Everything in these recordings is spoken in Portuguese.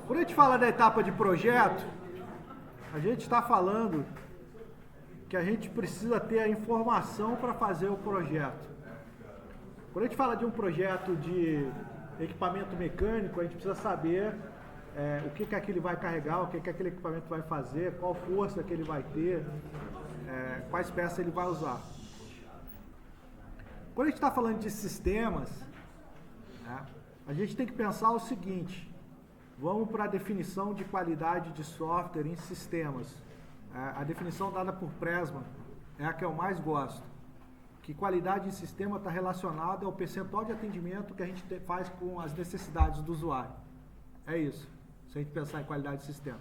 Quando a gente fala da etapa de projeto, a gente está falando que a gente precisa ter a informação para fazer o projeto. Quando a gente fala de um projeto de equipamento mecânico, a gente precisa saber o que aquele vai carregar, o que aquele equipamento vai fazer, qual força que ele vai ter, quais peças ele vai usar. Quando a gente está falando de sistemas, né, a gente tem que pensar o seguinte: vamos para a definição de qualidade de software em sistemas. A definição dada por Pressman é a que eu mais gosto. Que qualidade em sistema está relacionada ao percentual de atendimento que a gente faz com as necessidades do usuário. É isso, se a gente pensar em qualidade de sistema.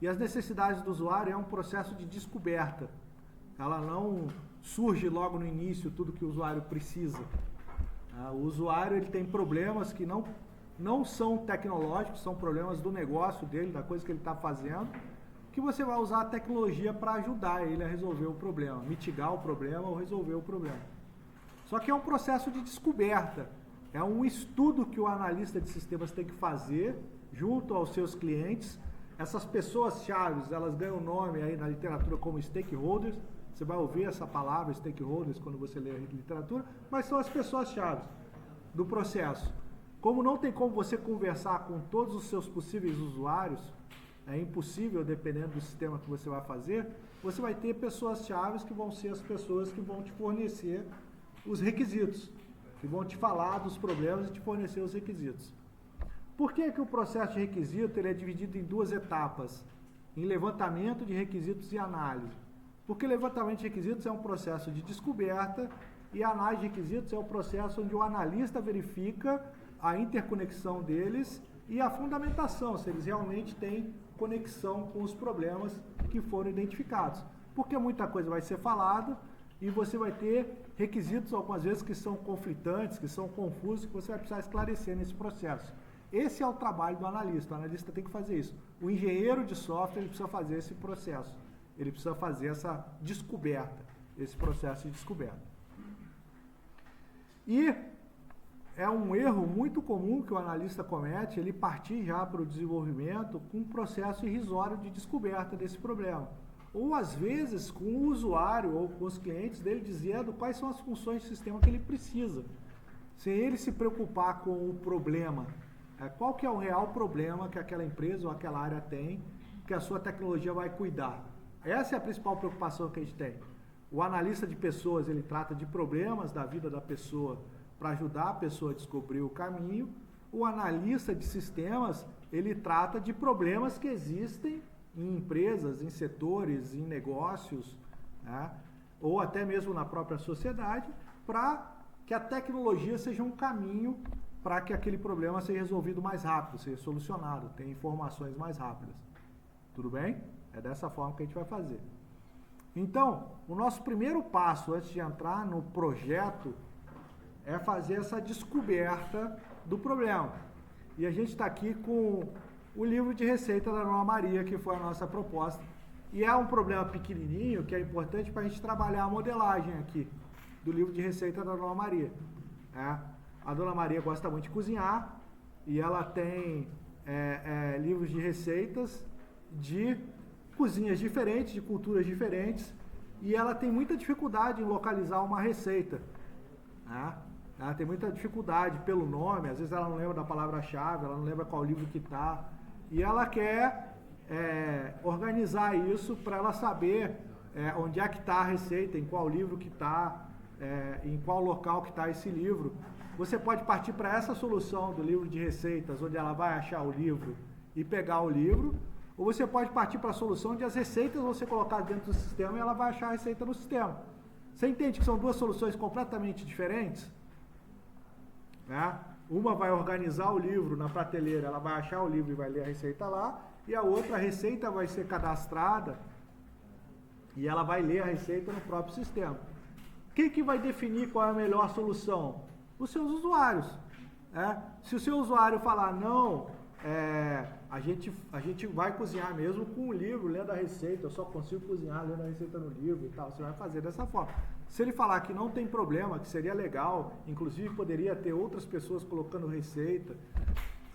E as necessidades do usuário é um processo de descoberta. Ela não surge logo no início tudo que o usuário precisa. O usuário ele tem problemas que não são tecnológicos, são problemas do negócio dele, da coisa que ele está fazendo, que você vai usar a tecnologia para ajudar ele a resolver o problema, mitigar o problema ou resolver o problema. Só que é um processo de descoberta, é um estudo que o analista de sistemas tem que fazer junto aos seus clientes. Essas pessoas-chave, elas ganham nome aí na literatura como stakeholders. Você vai ouvir essa palavra, stakeholders, quando você lê a literatura, mas são as pessoas-chave do processo. Como não tem como você conversar com todos os seus possíveis usuários, é impossível, dependendo do sistema que você vai fazer, você vai ter pessoas-chave que vão ser as pessoas que vão te fornecer os requisitos, que vão te falar dos problemas e te fornecer os requisitos. Por que o processo de requisito ele é dividido em duas etapas? Em levantamento de requisitos e análise. Porque levantamento de requisitos é um processo de descoberta e análise de requisitos é o processo onde o analista verifica a interconexão deles e a fundamentação, se eles realmente têm conexão com os problemas que foram identificados. Porque muita coisa vai ser falada e você vai ter requisitos, algumas vezes, que são conflitantes, que são confusos, que você vai precisar esclarecer nesse processo. Esse é o trabalho do analista. O analista tem que fazer isso. O engenheiro de software ele precisa fazer esse processo. Ele precisa fazer essa descoberta, esse processo de descoberta. E é um erro muito comum que o analista comete, ele partir já para o desenvolvimento com um processo irrisório de descoberta desse problema. Ou, às vezes, com o usuário ou com os clientes dele dizendo quais são as funções do sistema que ele precisa. Sem ele se preocupar com o problema. Qual que é o real problema que aquela empresa ou aquela área tem, que a sua tecnologia vai cuidar. Essa é a principal preocupação que a gente tem. O analista de pessoas, ele trata de problemas da vida da pessoa para ajudar a pessoa a descobrir o caminho. O analista de sistemas, ele trata de problemas que existem em empresas, em setores, em negócios, né? Ou até mesmo na própria sociedade, para que a tecnologia seja um caminho para que aquele problema seja resolvido mais rápido, seja solucionado, tenha informações mais rápidas. Tudo bem? É dessa forma que a gente vai fazer. Então, o nosso primeiro passo antes de entrar no projeto é fazer essa descoberta do problema. E a gente está aqui com o livro de receita da Dona Maria, que foi a nossa proposta. E é um problema pequenininho que é importante para a gente trabalhar a modelagem aqui do livro de receita da Dona Maria. A Dona Maria gosta muito de cozinhar e ela tem livros de receitas de cozinhas diferentes, de culturas diferentes, e ela tem muita dificuldade em localizar uma receita. Ela tem muita dificuldade pelo nome, às vezes ela não lembra da palavra-chave, ela não lembra qual livro que está, e ela quer organizar isso para ela saber onde é que está a receita, em qual livro que está, em qual local que está esse livro. Você pode partir para essa solução do livro de receitas, onde ela vai achar o livro e pegar o livro, ou você pode partir para a solução onde as receitas vão ser colocadas dentro do sistema e ela vai achar a receita no sistema. Você entende que são duas soluções completamente diferentes? Uma vai organizar o livro na prateleira, ela vai achar o livro e vai ler a receita lá, e a outra, a receita vai ser cadastrada e ela vai ler a receita no próprio sistema. Quem que vai definir qual é a melhor solução? Os seus usuários. Se o seu usuário falar, não, a gente vai cozinhar mesmo com o livro, lendo a receita, eu só consigo cozinhar lendo a receita no livro e tal, você vai fazer dessa forma. Se ele falar que não tem problema, que seria legal, inclusive poderia ter outras pessoas colocando receita,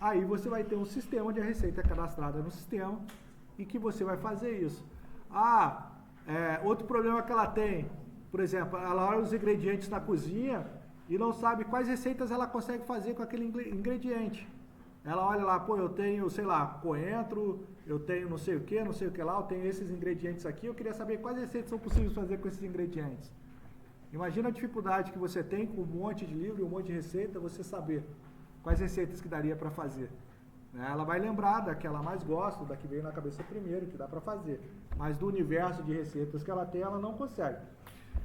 Aí você vai ter um sistema onde a receita é cadastrada no sistema e que você vai fazer isso. Outro problema que ela tem, por exemplo, ela olha os ingredientes na cozinha e não sabe quais receitas ela consegue fazer com aquele ingrediente. Ela olha lá, pô, eu tenho, sei lá, coentro, eu tenho não sei o que lá, eu tenho esses ingredientes aqui, eu queria saber quais receitas são possíveis de fazer com esses ingredientes. Imagina a dificuldade que você tem com um monte de livro e um monte de receita, você saber quais receitas que daria para fazer. Ela vai lembrar da que ela mais gosta, da que veio na cabeça primeiro, que dá para fazer. Mas do universo de receitas que ela tem, ela não consegue.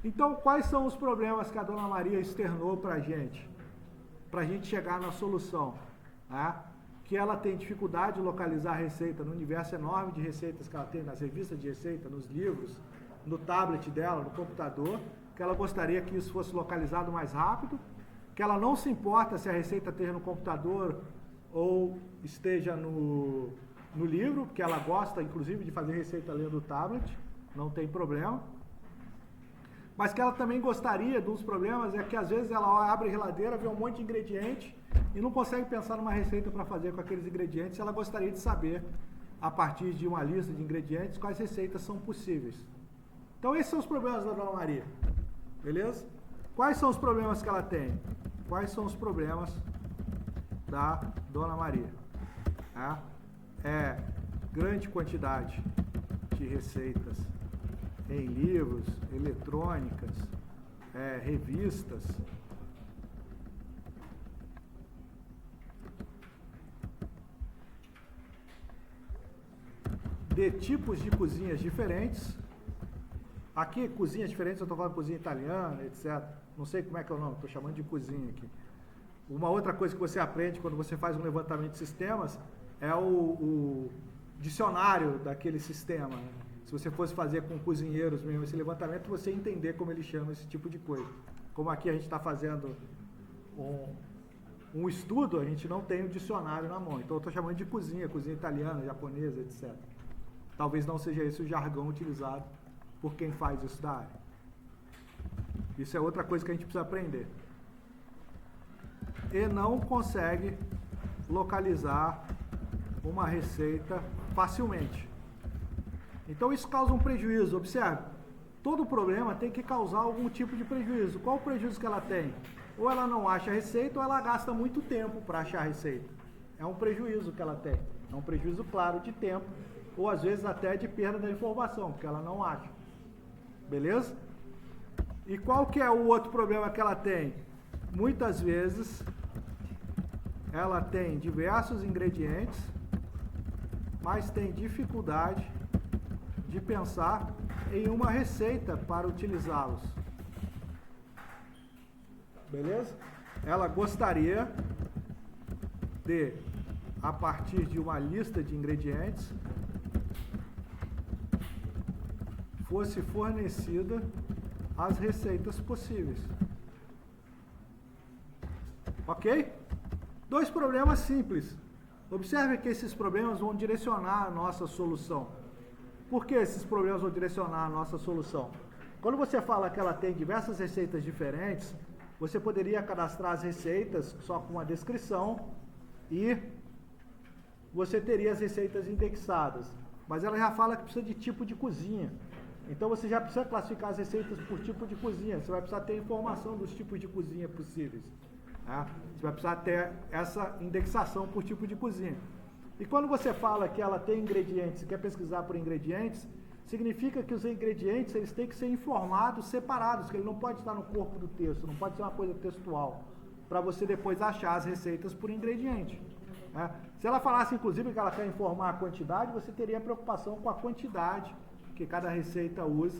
Então, quais são os problemas que a Dona Maria externou para a gente chegar na solução? Que ela tem dificuldade de localizar a receita no universo enorme de receitas que ela tem nas revistas de receita, nos livros, no tablet dela, no computador, que ela gostaria que isso fosse localizado mais rápido, que ela não se importa se a receita esteja no computador ou esteja no livro, porque ela gosta, inclusive, de fazer receita lendo o tablet, não tem problema. Mas que ela também gostaria, dos problemas, é que às vezes ela abre a geladeira, vê um monte de ingrediente e não consegue pensar numa receita para fazer com aqueles ingredientes. Ela gostaria de saber, a partir de uma lista de ingredientes, quais receitas são possíveis. Então esses são os problemas da Dona Maria, beleza? Quais são os problemas que ela tem? Quais são os problemas da Dona Maria? Grande quantidade de receitas em livros, eletrônicas, revistas, de tipos de cozinhas diferentes. Aqui, cozinhas diferentes, eu estou falando cozinha italiana, etc. Não sei como é que é o nome, estou chamando de cozinha aqui. Uma outra coisa que você aprende quando você faz um levantamento de sistemas é o dicionário daquele sistema. Se você fosse fazer com cozinheiros mesmo esse levantamento, você entender como eles chamam esse tipo de coisa. Como aqui a gente está fazendo um estudo, a gente não tem um dicionário na mão. Então eu estou chamando de cozinha italiana, japonesa, etc. Talvez não seja esse o jargão utilizado por quem faz isso da área. Isso é outra coisa que a gente precisa aprender. E não consegue localizar uma receita facilmente. Então isso causa um prejuízo. Observe, todo problema tem que causar algum tipo de prejuízo. Qual o prejuízo que ela tem? Ou ela não acha a receita ou ela gasta muito tempo para achar a receita. É um prejuízo que ela tem. É um prejuízo claro de tempo, ou às vezes até de perda da informação, porque ela não acha. Beleza? E qual que é o outro problema que ela tem? Muitas vezes ela tem diversos ingredientes, mas tem dificuldade de pensar em uma receita para utilizá-los. Beleza? Ela gostaria de, a partir de uma lista de ingredientes, fosse fornecida as receitas possíveis. Ok? Dois problemas simples. Observe que esses problemas vão direcionar a nossa solução. Por que esses problemas vão direcionar a nossa solução? Quando você fala que ela tem diversas receitas diferentes, você poderia cadastrar as receitas só com uma descrição e você teria as receitas indexadas. Mas ela já fala que precisa de tipo de cozinha. Então você já precisa classificar as receitas por tipo de cozinha. Você vai precisar ter informação dos tipos de cozinha possíveis. Tá? Você vai precisar ter essa indexação por tipo de cozinha. E quando você fala que ela tem ingredientes e quer pesquisar por ingredientes, significa que os ingredientes eles têm que ser informados separados, que ele não pode estar no corpo do texto, não pode ser uma coisa textual, para você depois achar as receitas por ingrediente. Né? Se ela falasse, inclusive, que ela quer informar a quantidade, você teria preocupação com a quantidade que cada receita usa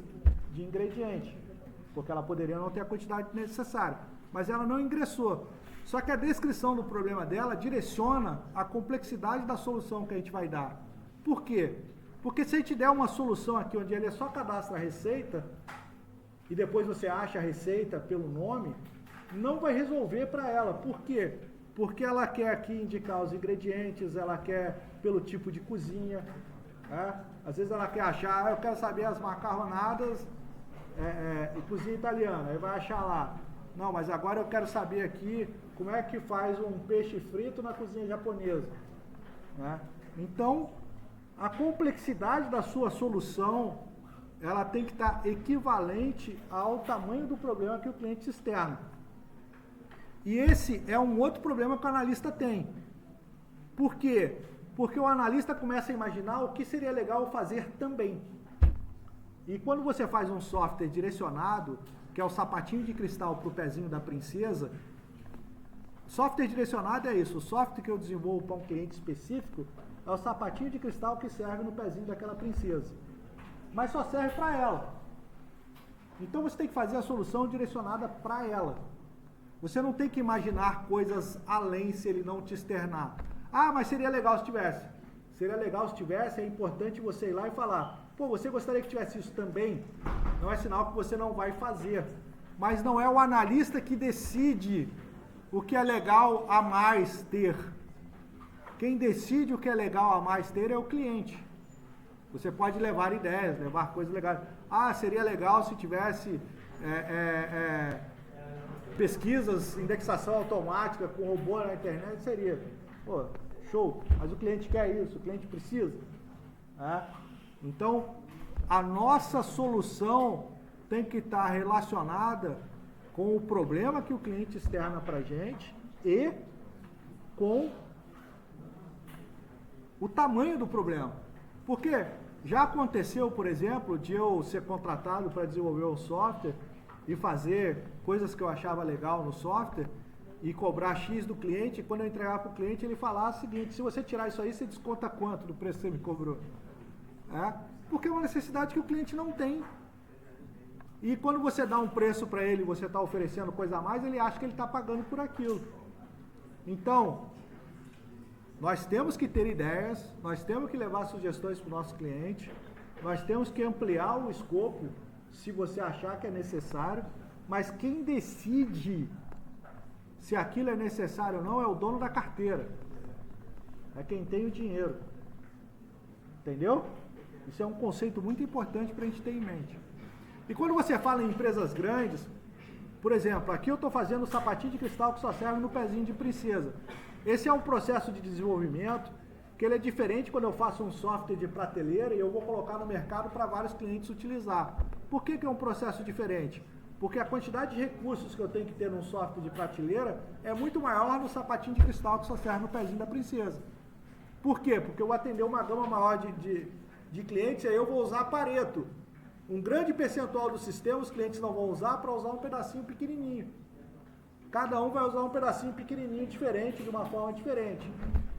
de ingrediente, porque ela poderia não ter a quantidade necessária. Mas ela não ingressou. Só que a descrição do problema dela direciona a complexidade da solução que a gente vai dar. Por quê? Porque se a gente der uma solução aqui onde ele só cadastra a receita e depois você acha a receita pelo nome, não vai resolver para ela. Por quê? Porque ela quer aqui indicar os ingredientes, ela quer pelo tipo de cozinha. Né? Às vezes ela quer achar, eu quero saber as macarronadas e cozinha italiana, aí vai achar lá. Não, mas agora eu quero saber aqui como é que faz um peixe frito na cozinha japonesa, né? Então, a complexidade da sua solução, ela tem que estar equivalente ao tamanho do problema que o cliente externa. E esse é um outro problema que o analista tem. Por quê? Porque o analista começa a imaginar o que seria legal fazer também. E quando você faz um software direcionado, que é o sapatinho de cristal para o pezinho da princesa, software direcionado é isso. O software que eu desenvolvo para um cliente específico é o sapatinho de cristal que serve no pezinho daquela princesa. Mas só serve para ela. Então você tem que fazer a solução direcionada para ela. Você não tem que imaginar coisas além se ele não te externar. Ah, mas seria legal se tivesse. Seria legal se tivesse, é importante você ir lá e falar, pô, você gostaria que tivesse isso também? Não é sinal que você não vai fazer. Mas não é o analista que decide o que é legal a mais ter. Quem decide o que é legal a mais ter é o cliente. Você pode levar ideias, levar coisas legais. Ah, seria legal se tivesse pesquisas, indexação automática com robô na internet, seria. Pô, show. Mas o cliente quer isso, o cliente precisa. Então, a nossa solução tem que estar relacionada com o problema que o cliente externa para a gente e com o tamanho do problema. Porque já aconteceu, por exemplo, de eu ser contratado para desenvolver um software e fazer coisas que eu achava legal no software e cobrar X do cliente, e quando eu entregar para o cliente ele falar o seguinte, se você tirar isso aí, você desconta quanto do preço que você me cobrou? Porque é uma necessidade que o cliente não tem. E quando você dá um preço para ele, você está oferecendo coisa a mais, ele acha que ele está pagando por aquilo. Então, nós temos que ter ideias, nós temos que levar sugestões para o nosso cliente, nós temos que ampliar o escopo, se você achar que é necessário, mas quem decide se aquilo é necessário ou não é o dono da carteira. É quem tem o dinheiro. Entendeu? Isso é um conceito muito importante para a gente ter em mente. E quando você fala em empresas grandes, por exemplo, aqui eu estou fazendo um sapatinho de cristal que só serve no pezinho de princesa. Esse é um processo de desenvolvimento que ele é diferente quando eu faço um software de prateleira e eu vou colocar no mercado para vários clientes utilizar. Por que é um processo diferente? Porque a quantidade de recursos que eu tenho que ter num software de prateleira é muito maior no sapatinho de cristal que só serve no pezinho da princesa. Por quê? Porque eu vou atender uma gama maior de clientes e aí eu vou usar Pareto. Um grande percentual do sistema os clientes não vão usar para usar um pedacinho pequenininho. Cada um vai usar um pedacinho pequenininho diferente, de uma forma diferente.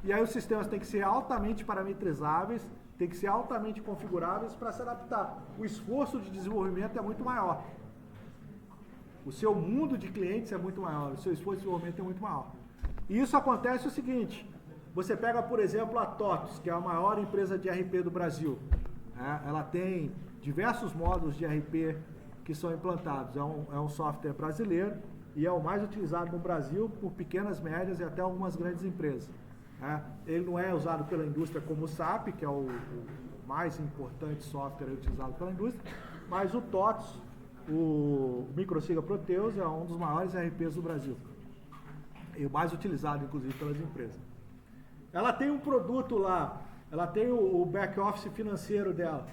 E aí os sistemas têm que ser altamente parametrizáveis, têm que ser altamente configuráveis para se adaptar. O esforço de desenvolvimento é muito maior. O seu mundo de clientes é muito maior, o seu esforço de desenvolvimento é muito maior. E isso acontece o seguinte, você pega, por exemplo, a TOTOS, que é a maior empresa de RP do Brasil. Ela tem diversos módulos de RP que são implantados. É um software brasileiro e é o mais utilizado no Brasil por pequenas, médias e até algumas grandes empresas. Ele não é usado pela indústria como o SAP, que é o mais importante software utilizado pela indústria, mas o TOTOS, o Microsiga Proteus, é um dos maiores RPs do Brasil. E o mais utilizado, inclusive, pelas empresas. Ela tem um produto lá, ela tem o back-office financeiro dela.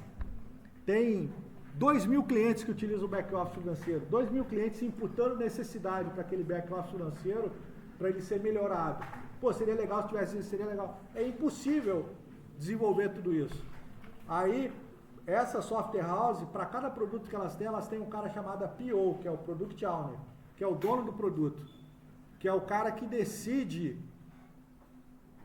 Tem 2.000 clientes que utilizam o back-office financeiro. 2.000 clientes imputando necessidade para aquele back-office financeiro para ele ser melhorado. Pô, seria legal se tivesse isso, seria legal. É impossível desenvolver tudo isso. Aí, essa software house, para cada produto que elas têm um cara chamado PO, que é o Product Owner, que é o dono do produto, que é o cara que decide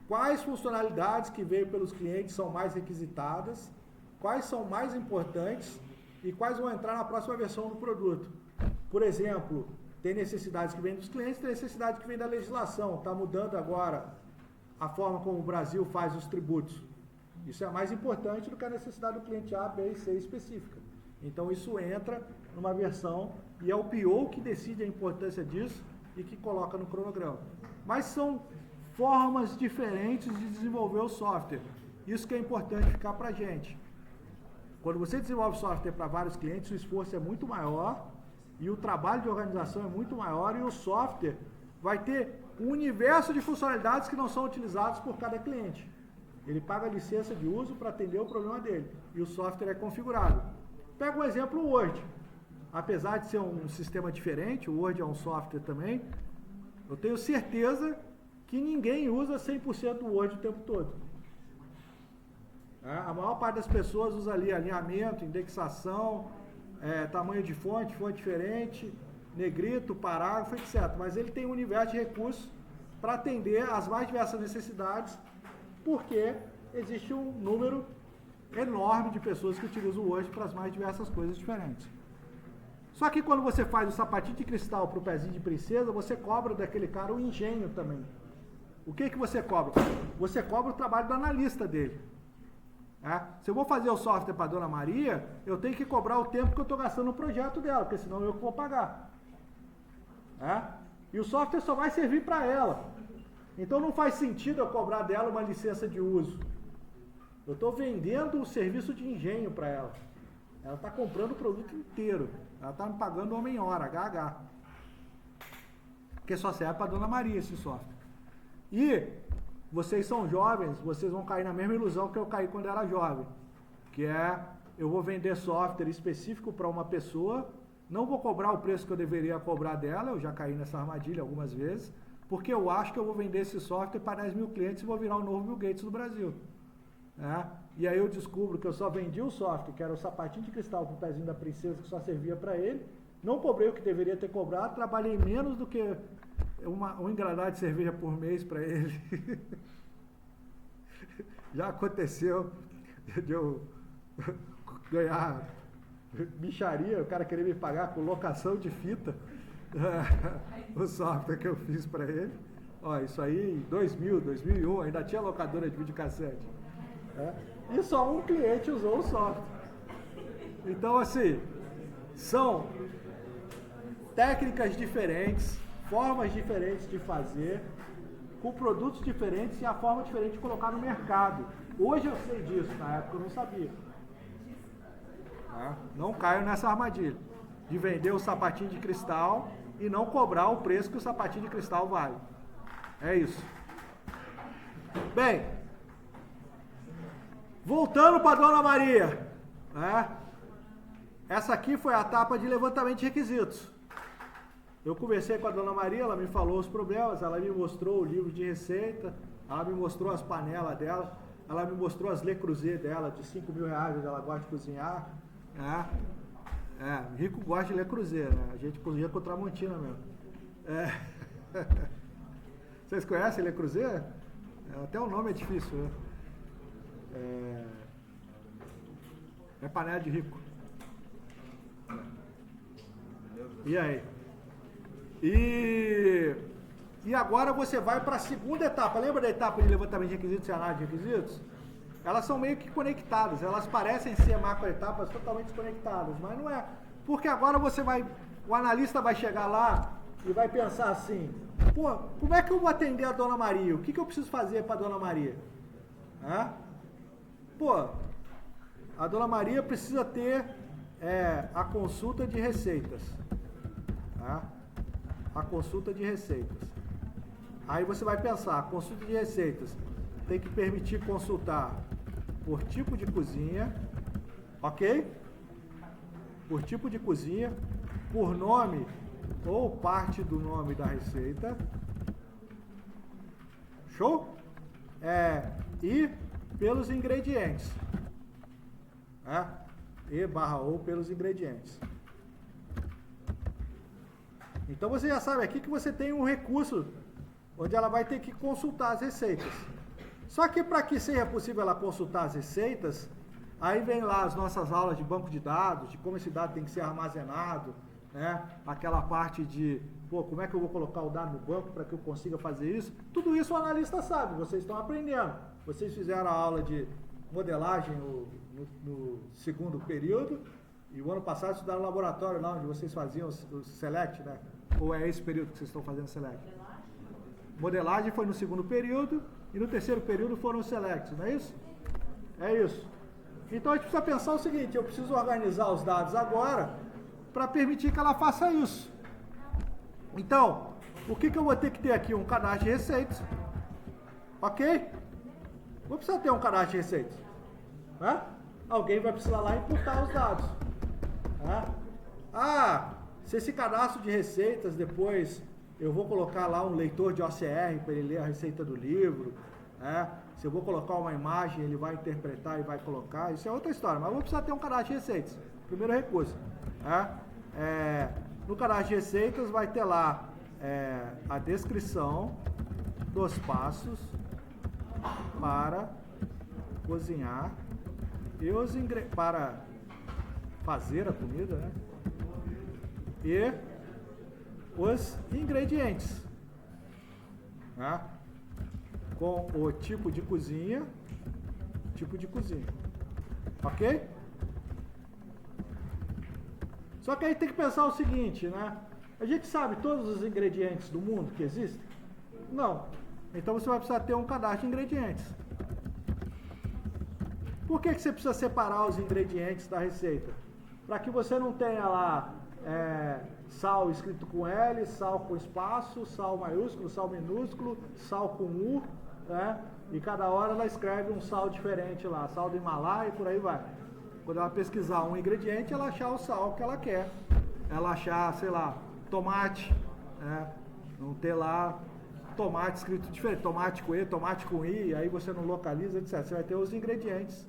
quais funcionalidades que veio pelos clientes são mais requisitadas, quais são mais importantes e quais vão entrar na próxima versão do produto. Por exemplo, tem necessidades que vêm dos clientes, tem necessidades que vêm da legislação. Está mudando agora a forma como o Brasil faz os tributos. Isso é mais importante do que a necessidade do cliente A, B e C específica. Então isso entra numa versão e é o PO que decide a importância disso e que coloca no cronograma. Mas são formas diferentes de desenvolver o software. Isso que é importante ficar para a gente. Quando você desenvolve software para vários clientes, o esforço é muito maior e o trabalho de organização é muito maior e o software vai ter um universo de funcionalidades que não são utilizadas por cada cliente. Ele paga a licença de uso para atender o problema dele. E o software é configurado. Pega um exemplo, o Word. Apesar de ser um sistema diferente, o Word é um software também, eu tenho certeza que ninguém usa 100% o Word o tempo todo. A maior parte das pessoas usa ali alinhamento, indexação, tamanho de fonte diferente, negrito, parágrafo, etc. Mas ele tem um universo de recursos para atender às mais diversas necessidades, porque existe um número enorme de pessoas que utilizam o Word para as mais diversas coisas diferentes. Só que quando você faz o sapatinho de cristal para o pezinho de princesa, você cobra daquele cara o engenho também. O que você cobra? Você cobra o trabalho do analista dele. Se eu vou fazer o software para a Dona Maria, eu tenho que cobrar o tempo que eu estou gastando no projeto dela, porque senão eu que vou pagar. E o software só vai servir para ela. Então não faz sentido eu cobrar dela uma licença de uso. Eu estou vendendo o serviço de engenho para ela. Ela está comprando o produto inteiro. Ela está me pagando homem-hora, HH. Porque só serve para a Dona Maria esse software. E vocês são jovens, vocês vão cair na mesma ilusão que eu caí quando era jovem. Que eu vou vender software específico para uma pessoa, não vou cobrar o preço que eu deveria cobrar dela, eu já caí nessa armadilha algumas vezes, porque eu acho que eu vou vender esse software para 10 mil clientes e vou virar o novo Bill Gates do Brasil. E aí eu descubro que eu só vendi o software, que era o sapatinho de cristal com o pezinho da princesa, que só servia para ele, não cobrei o que deveria ter cobrado, trabalhei menos do que um engradado de cerveja por mês para ele. Já aconteceu de eu ganhar bicharia, o cara querer me pagar com locação de fita, o software que eu fiz para ele. Isso aí em 2000, 2001, ainda tinha locadora de videocassete. E só um cliente usou o software. Então, assim, são técnicas diferentes, formas diferentes de fazer, com produtos diferentes e a forma diferente de colocar no mercado. Hoje eu sei disso, na época eu não sabia. Não caio nessa armadilha de vender o sapatinho de cristal e não cobrar o preço que o sapatinho de cristal vale. É isso. Bem, voltando para a Dona Maria, essa aqui foi a etapa de levantamento de requisitos. Eu conversei com a Dona Maria, ela me falou os problemas, ela me mostrou o livro de receita, ela me mostrou as panelas dela, ela me mostrou as Le Creuset dela, de 5 mil reais, onde ela gosta de cozinhar. Rico gosta de Le Creuset, né? A gente cozinha com Tramontina mesmo. Vocês conhecem Le Creuset? Até o nome é difícil, né? É panela de rico. E aí? E agora você vai para a segunda etapa. Lembra da etapa de levantamento de requisitos e análise de requisitos? Elas são meio que conectadas. Elas parecem ser macroetapas totalmente desconectadas, mas não é. Porque agora o analista vai chegar lá e vai pensar assim: como é que eu vou atender a Dona Maria? O que eu preciso fazer para a Dona Maria? A Dona Maria precisa ter a consulta de receitas. A consulta de receitas. Aí você vai pensar, a consulta de receitas tem que permitir consultar por tipo de cozinha, ok? Por tipo de cozinha, por nome ou parte do nome da receita. Show? E pelos ingredientes. E/ou pelos ingredientes. Então você já sabe aqui que você tem um recurso onde ela vai ter que consultar as receitas. Só que para que seja possível ela consultar as receitas, aí vem lá as nossas aulas de banco de dados, de como esse dado tem que ser armazenado, aquela parte de, como é que eu vou colocar o dado no banco para que eu consiga fazer isso? Tudo isso o analista sabe, vocês estão aprendendo. Vocês fizeram a aula de modelagem no segundo período, e o ano passado estudaram no laboratório lá, onde vocês faziam o Select, né? Ou é esse período que vocês estão fazendo Select? Modelagem foi no segundo período, e no terceiro período foram os Select, não é isso? É isso. Então a gente precisa pensar o seguinte: eu preciso organizar os dados agora para permitir que ela faça isso. Então, o que eu vou ter que ter aqui? Um cadastro de receitas. Ok? Vou precisar ter um cadastro de receitas. Né? Alguém vai precisar lá imputar os dados. Né? Se esse cadastro de receitas depois eu vou colocar lá um leitor de OCR para ele ler a receita do livro, né? Se eu vou colocar uma imagem, ele vai interpretar e vai colocar, isso é outra história, mas eu vou precisar ter um cadastro de receitas, primeiro recurso. Né? No cadastro de receitas vai ter lá a descrição dos passos para cozinhar e para fazer a comida, né? E os ingredientes, né? Com o tipo de cozinha, ok? Só que aí tem que pensar o seguinte, né? A gente sabe todos os ingredientes do mundo que existem? Não. Então você vai precisar ter um cadastro de ingredientes. Por que você precisa separar os ingredientes da receita? Para que você não tenha lá sal escrito com L, sal com espaço, sal maiúsculo, sal minúsculo, sal com U, né? E cada hora ela escreve um sal diferente lá, sal do Himalaia e por aí vai. Quando ela pesquisar um ingrediente, ela achar o sal que ela quer. Ela achar, sei lá, tomate, né? Não ter lá tomate escrito diferente, tomate com E, tomate com I, aí você não localiza, etc. Você vai ter os ingredientes.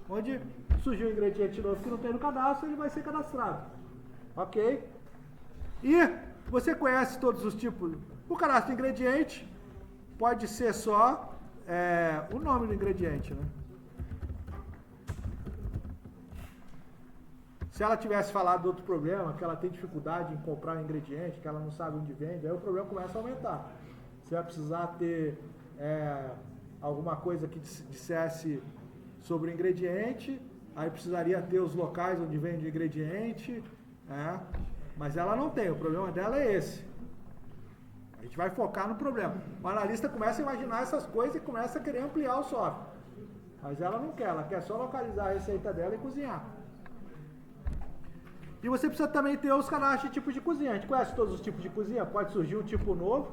Onde surgiu um ingrediente novo que não tem no cadastro, ele vai ser cadastrado. Ok? E você conhece todos os tipos. O cadastro de ingrediente pode ser só o nome do ingrediente, né? Se ela tivesse falado de outro problema, que ela tem dificuldade em comprar um ingrediente, que ela não sabe onde vende, aí o problema começa a aumentar. Você vai precisar ter alguma coisa que dissesse sobre o ingrediente, aí precisaria ter os locais onde vende o ingrediente, mas ela não tem, o problema dela é esse. A gente vai focar no problema. O analista começa a imaginar essas coisas e começa a querer ampliar o software. Mas ela não quer, ela quer só localizar a receita dela e cozinhar. E você precisa também ter os cadastros de tipo de cozinha. A gente conhece todos os tipos de cozinha, pode surgir um tipo novo.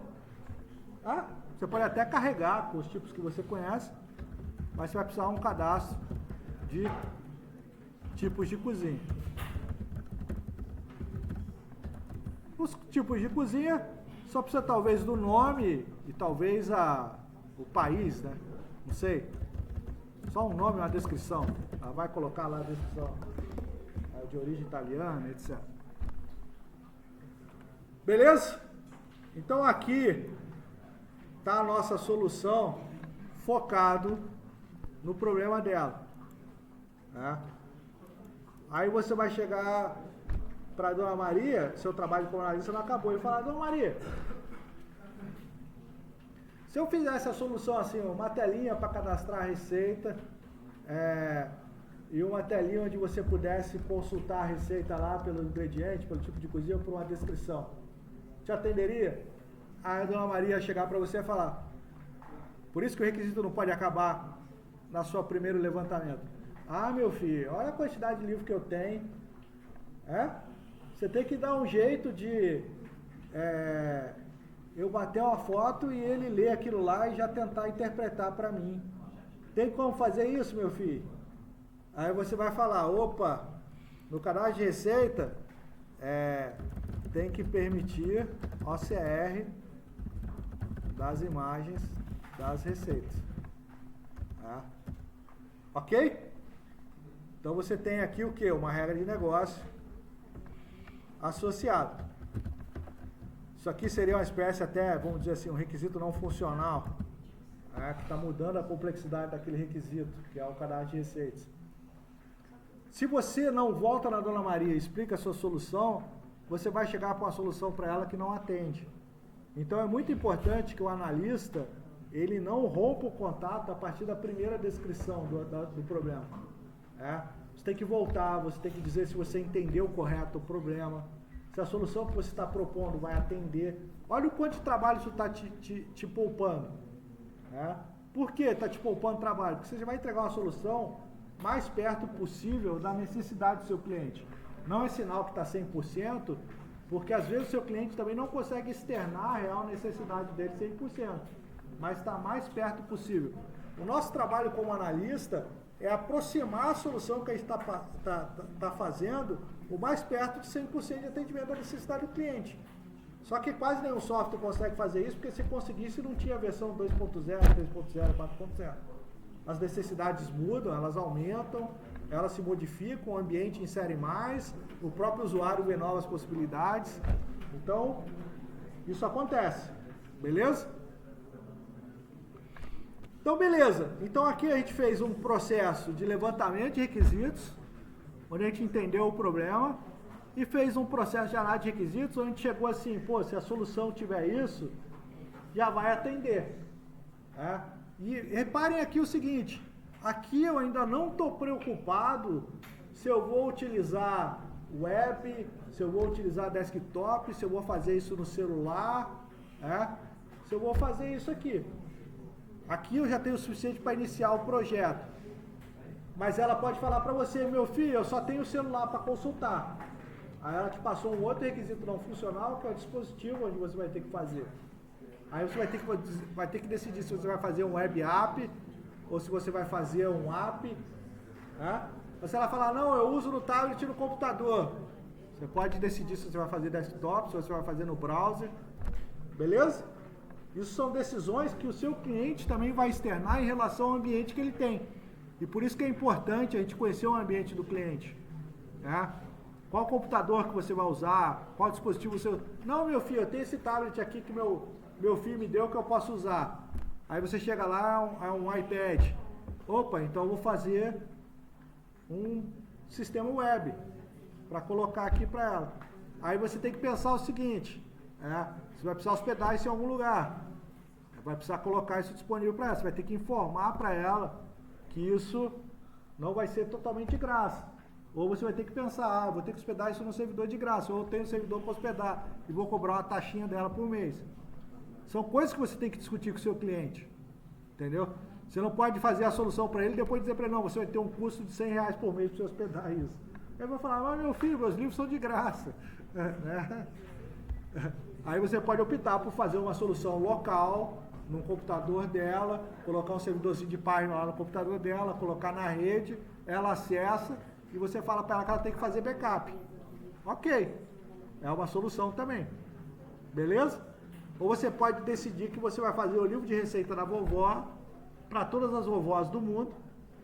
Você pode até carregar com os tipos que você conhece, mas você vai precisar de um cadastro de tipos de cozinha. Os tipos de cozinha só precisa talvez do nome e talvez o país, né? Não sei. Só um nome e uma descrição. Ela vai colocar lá a descrição de origem italiana, etc. Beleza? Então aqui está a nossa solução focado no problema dela. Né? Aí você vai chegar para a Dona Maria, seu trabalho como analista não acabou, e falar: Dona Maria, se eu fizesse a solução assim, uma telinha para cadastrar a receita, e uma telinha onde você pudesse consultar a receita lá pelo ingrediente, pelo tipo de cozinha, ou por uma descrição, te atenderia? Aí a Dona Maria ia chegar para você e falar: por isso que o requisito não pode acabar na sua primeiro levantamento. Meu filho, olha a quantidade de livro que eu tenho. Você tem que dar um jeito de eu bater uma foto e ele ler aquilo lá e já tentar interpretar para mim. Tem como fazer isso, meu filho? Aí você vai falar: opa, no cadastro de receita tem que permitir OCR das imagens das receitas. Ok? Então você tem aqui o que? Uma regra de negócio associada. Isso aqui seria uma espécie até, vamos dizer assim, um requisito não funcional, que está mudando a complexidade daquele requisito, que é o cadastro de receitas. Se você não volta na Dona Maria e explica a sua solução, você vai chegar com uma solução para ela que não atende. Então é muito importante que o analista ele não rompa o contato a partir da primeira descrição do problema. Você tem que voltar, você tem que dizer se você entendeu correto o problema, se a solução que você está propondo vai atender. Olha o quanto de trabalho isso está te poupando. Por que está te poupando trabalho? Porque você vai entregar uma solução mais perto possível da necessidade do seu cliente. Não é sinal que está 100%, Porque às vezes o seu cliente também não consegue externar a real necessidade dele 100%, mas está mais perto possível. O nosso trabalho como analista é aproximar a solução que a gente está fazendo o mais perto de 100% de atendimento da necessidade do cliente. Só que quase nenhum software consegue fazer isso, porque se conseguisse não tinha a versão 2.0, 3.0, 4.0. As necessidades mudam, elas aumentam, elas se modificam, o ambiente insere mais, o próprio usuário vê novas possibilidades. Então, isso acontece, beleza? Então, beleza. Então, aqui a gente fez um processo de levantamento de requisitos, onde a gente entendeu o problema, e fez um processo de análise de requisitos, onde a gente chegou assim, pô, se a solução tiver isso, já vai atender. E reparem aqui o seguinte, aqui eu ainda não estou preocupado se eu vou utilizar web, se eu vou utilizar desktop, se eu vou fazer isso no celular, se eu vou fazer isso aqui. Aqui eu já tenho o suficiente para iniciar o projeto. Mas ela pode falar para você, meu filho, eu só tenho o celular para consultar. Aí ela te passou um outro requisito não funcional, que é o dispositivo onde você vai ter que fazer. Aí você vai ter que decidir se você vai fazer um web app ou se você vai fazer um app. Mas se ela falar, não, eu uso no tablet e no computador, você pode decidir se você vai fazer desktop, se você vai fazer no browser. Beleza? Isso são decisões que o seu cliente também vai externar em relação ao ambiente que ele tem. E por isso que é importante a gente conhecer o ambiente do cliente. Qual computador que você vai usar, qual dispositivo você... Não, meu filho, eu tenho esse tablet aqui que meu filho me deu que eu posso usar. Aí você chega lá, é um iPad. Opa, então eu vou fazer um sistema web para colocar aqui para ela. Aí você tem que pensar o seguinte, você vai precisar hospedar isso em algum lugar. Vai precisar colocar isso disponível para ela. Você vai ter que informar para ela que isso não vai ser totalmente de graça. Ou você vai ter que pensar, vou ter que hospedar isso no servidor de graça, ou eu tenho um servidor para hospedar e vou cobrar uma taxinha dela por mês. São coisas que você tem que discutir com o seu cliente, entendeu? Você não pode fazer a solução para ele e depois dizer para ele, não, você vai ter um custo de R$100 por mês para você hospedar isso. Ele vai falar, mas meu filho, meus livros são de graça. Aí você pode optar por fazer uma solução local, no computador dela, colocar um servidorzinho de página lá no computador dela, colocar na rede, ela acessa e você fala para ela que ela tem que fazer backup. Ok, é uma solução também, beleza? Ou você pode decidir que você vai fazer o livro de receita da vovó para todas as vovós do mundo,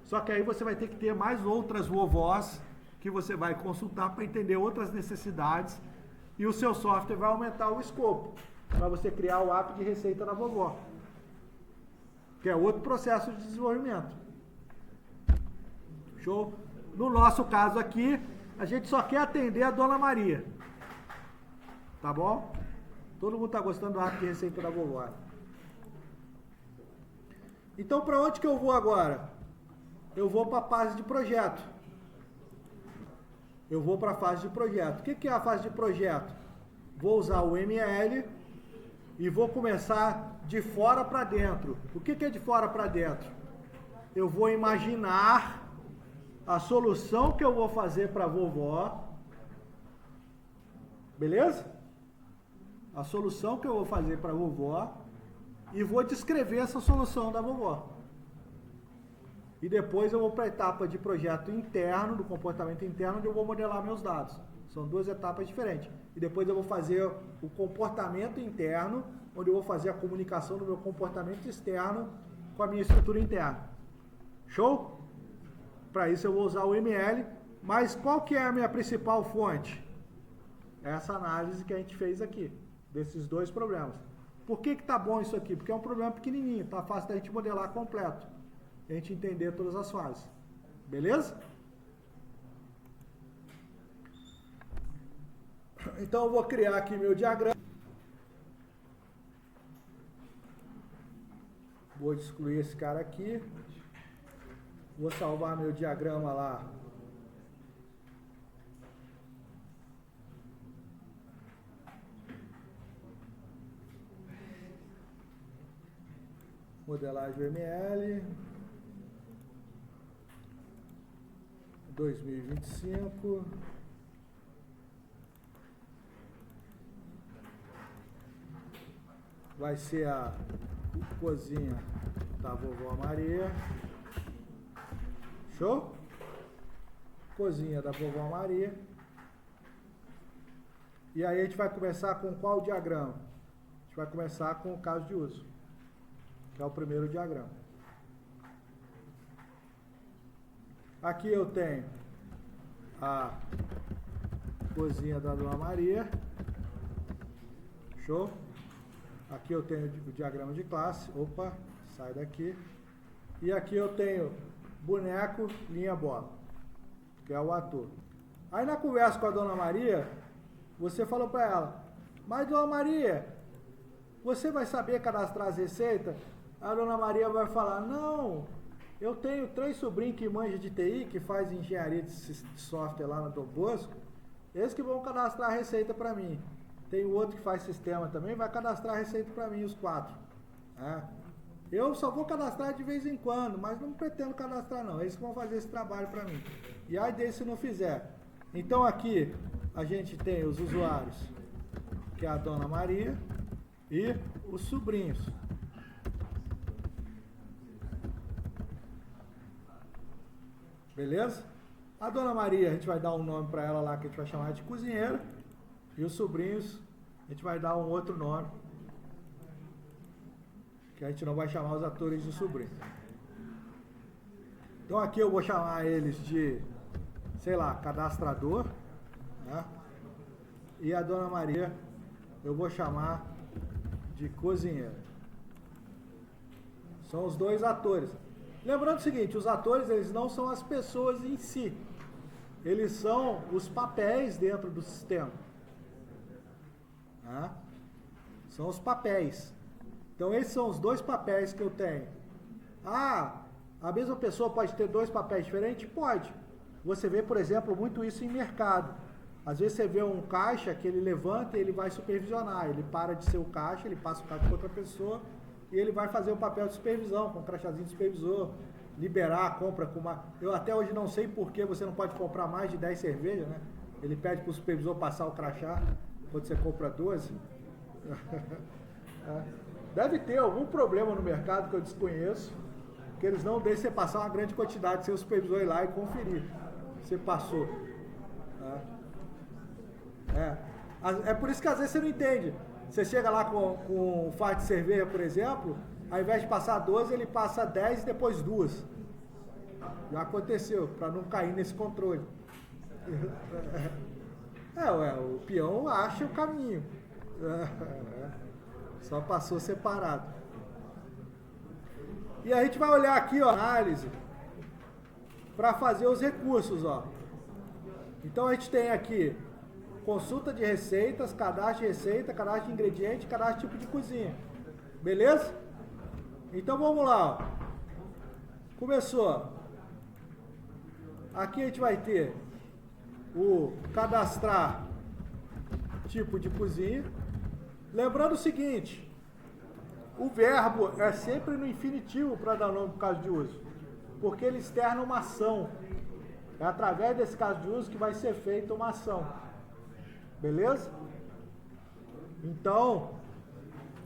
só que aí você vai ter que ter mais outras vovós que você vai consultar para entender outras necessidades e o seu software vai aumentar o escopo para você criar o app de receita da vovó, que é outro processo de desenvolvimento. Show? No nosso caso aqui, a gente só quer atender a Dona Maria. Tá bom? Todo mundo está gostando do app de receita da vovó. Então, para onde que eu vou agora? Eu vou para a fase de projeto. Eu vou para a fase de projeto. O que é a fase de projeto? Vou usar o ML e vou começar de fora para dentro. O que é de fora para dentro? Eu vou imaginar a solução que eu vou fazer para a vovó. Beleza? A solução que eu vou fazer para a vovó e vou descrever essa solução da vovó. E depois eu vou para a etapa de projeto interno, do comportamento interno, onde eu vou modelar meus dados. São duas etapas diferentes. E depois eu vou fazer o comportamento interno, onde eu vou fazer a comunicação do meu comportamento externo com a minha estrutura interna. Show? Para isso eu vou usar o ML, mas qual que é a minha principal fonte? Essa análise que a gente fez aqui, desses dois problemas. Por que tá bom isso aqui? Porque é um problema pequenininho, tá fácil da gente modelar completo. E a gente entender todas as fases. Beleza? Então eu vou criar aqui meu diagrama. Vou excluir esse cara aqui. Vou salvar meu diagrama lá. Modelagem ML 2025. vai ser a cozinha da vovó Maria. Show? Cozinha da vovó Maria. E aí a gente vai começar com qual diagrama? A gente vai começar com o caso de uso, que é o primeiro diagrama. Aqui eu tenho a cozinha da Dona Maria. Show? Aqui eu tenho o diagrama de classe. Opa, sai daqui. E aqui eu tenho boneco, linha bola, que é o ator. Aí na conversa com a Dona Maria, você falou para ela: mas Dona Maria, você vai saber cadastrar as receitas? A Dona Maria vai falar: não, eu tenho 3 sobrinhos que manjam de TI, que faz engenharia de software lá no Dom Bosco, eles que vão cadastrar a receita para mim. Tem o outro que faz sistema também, vai cadastrar a receita para mim, os 4. Eu só vou cadastrar de vez em quando, mas não pretendo cadastrar não, eles que vão fazer esse trabalho para mim. E aí dele se não fizer. Então aqui a gente tem os usuários, que é a Dona Maria, e os sobrinhos. Beleza? A Dona Maria, a gente vai dar um nome para ela lá, que a gente vai chamar de cozinheira. E os sobrinhos, a gente vai dar um outro nome, que a gente não vai chamar os atores de sobrinho. Então aqui eu vou chamar eles de, sei lá, cadastrador, né? E a Dona Maria eu vou chamar de cozinheira. São os 2 atores. Lembrando o seguinte, os atores, eles não são as pessoas em si. Eles são os papéis dentro do sistema. São os papéis. Então esses são os 2 papéis que eu tenho. A mesma pessoa pode ter 2 papéis diferentes? Pode. Você vê, por exemplo, muito isso em mercado. Às vezes você vê um caixa que ele levanta e ele vai supervisionar. Ele para de ser o caixa, ele passa o caixa para outra pessoa e ele vai fazer o papel de supervisão, com um crachazinho de supervisor, liberar a compra com uma... Eu até hoje não sei por que você não pode comprar mais de 10 cervejas, né? Ele pede para o supervisor passar o crachá quando você compra 12. Deve ter algum problema no mercado que eu desconheço, que eles não deixam você passar uma grande quantidade sem o supervisor ir lá e conferir. Você passou. É por isso que às vezes você não entende. Você chega lá com um fardo de cerveja, por exemplo, ao invés de passar 12, ele passa 10 e depois 2. Já aconteceu, para não cair nesse controle. O peão acha o caminho. Só passou separado. E a gente vai olhar aqui, ó, análise, para fazer os recursos, ó. Então a gente tem aqui consulta de receitas, cadastro de receita, cadastro de ingrediente, cadastro de tipo de cozinha. Beleza? Então vamos lá, ó. Começou. Aqui a gente vai ter o cadastrar tipo de cozinha. Lembrando o seguinte, o verbo é sempre no infinitivo para dar nome para o caso de uso, porque ele externa uma ação. É através desse caso de uso que vai ser feita uma ação. Beleza? Então,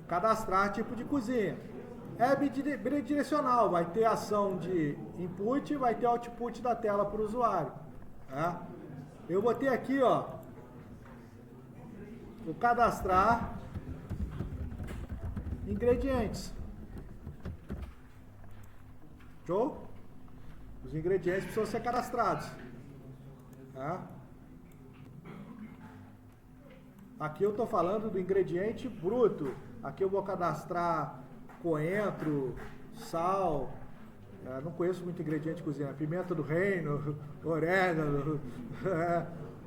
cadastrar tipo de cozinha. É bidirecional, vai ter ação de input e vai ter output da tela para o usuário. Eu botei aqui, ó, o cadastrar ingredientes. Show? Os ingredientes precisam ser cadastrados. Aqui eu estou falando do ingrediente bruto. Aqui eu vou cadastrar coentro, sal. Não conheço muito ingrediente de cozinha. Pimenta do reino, orégano,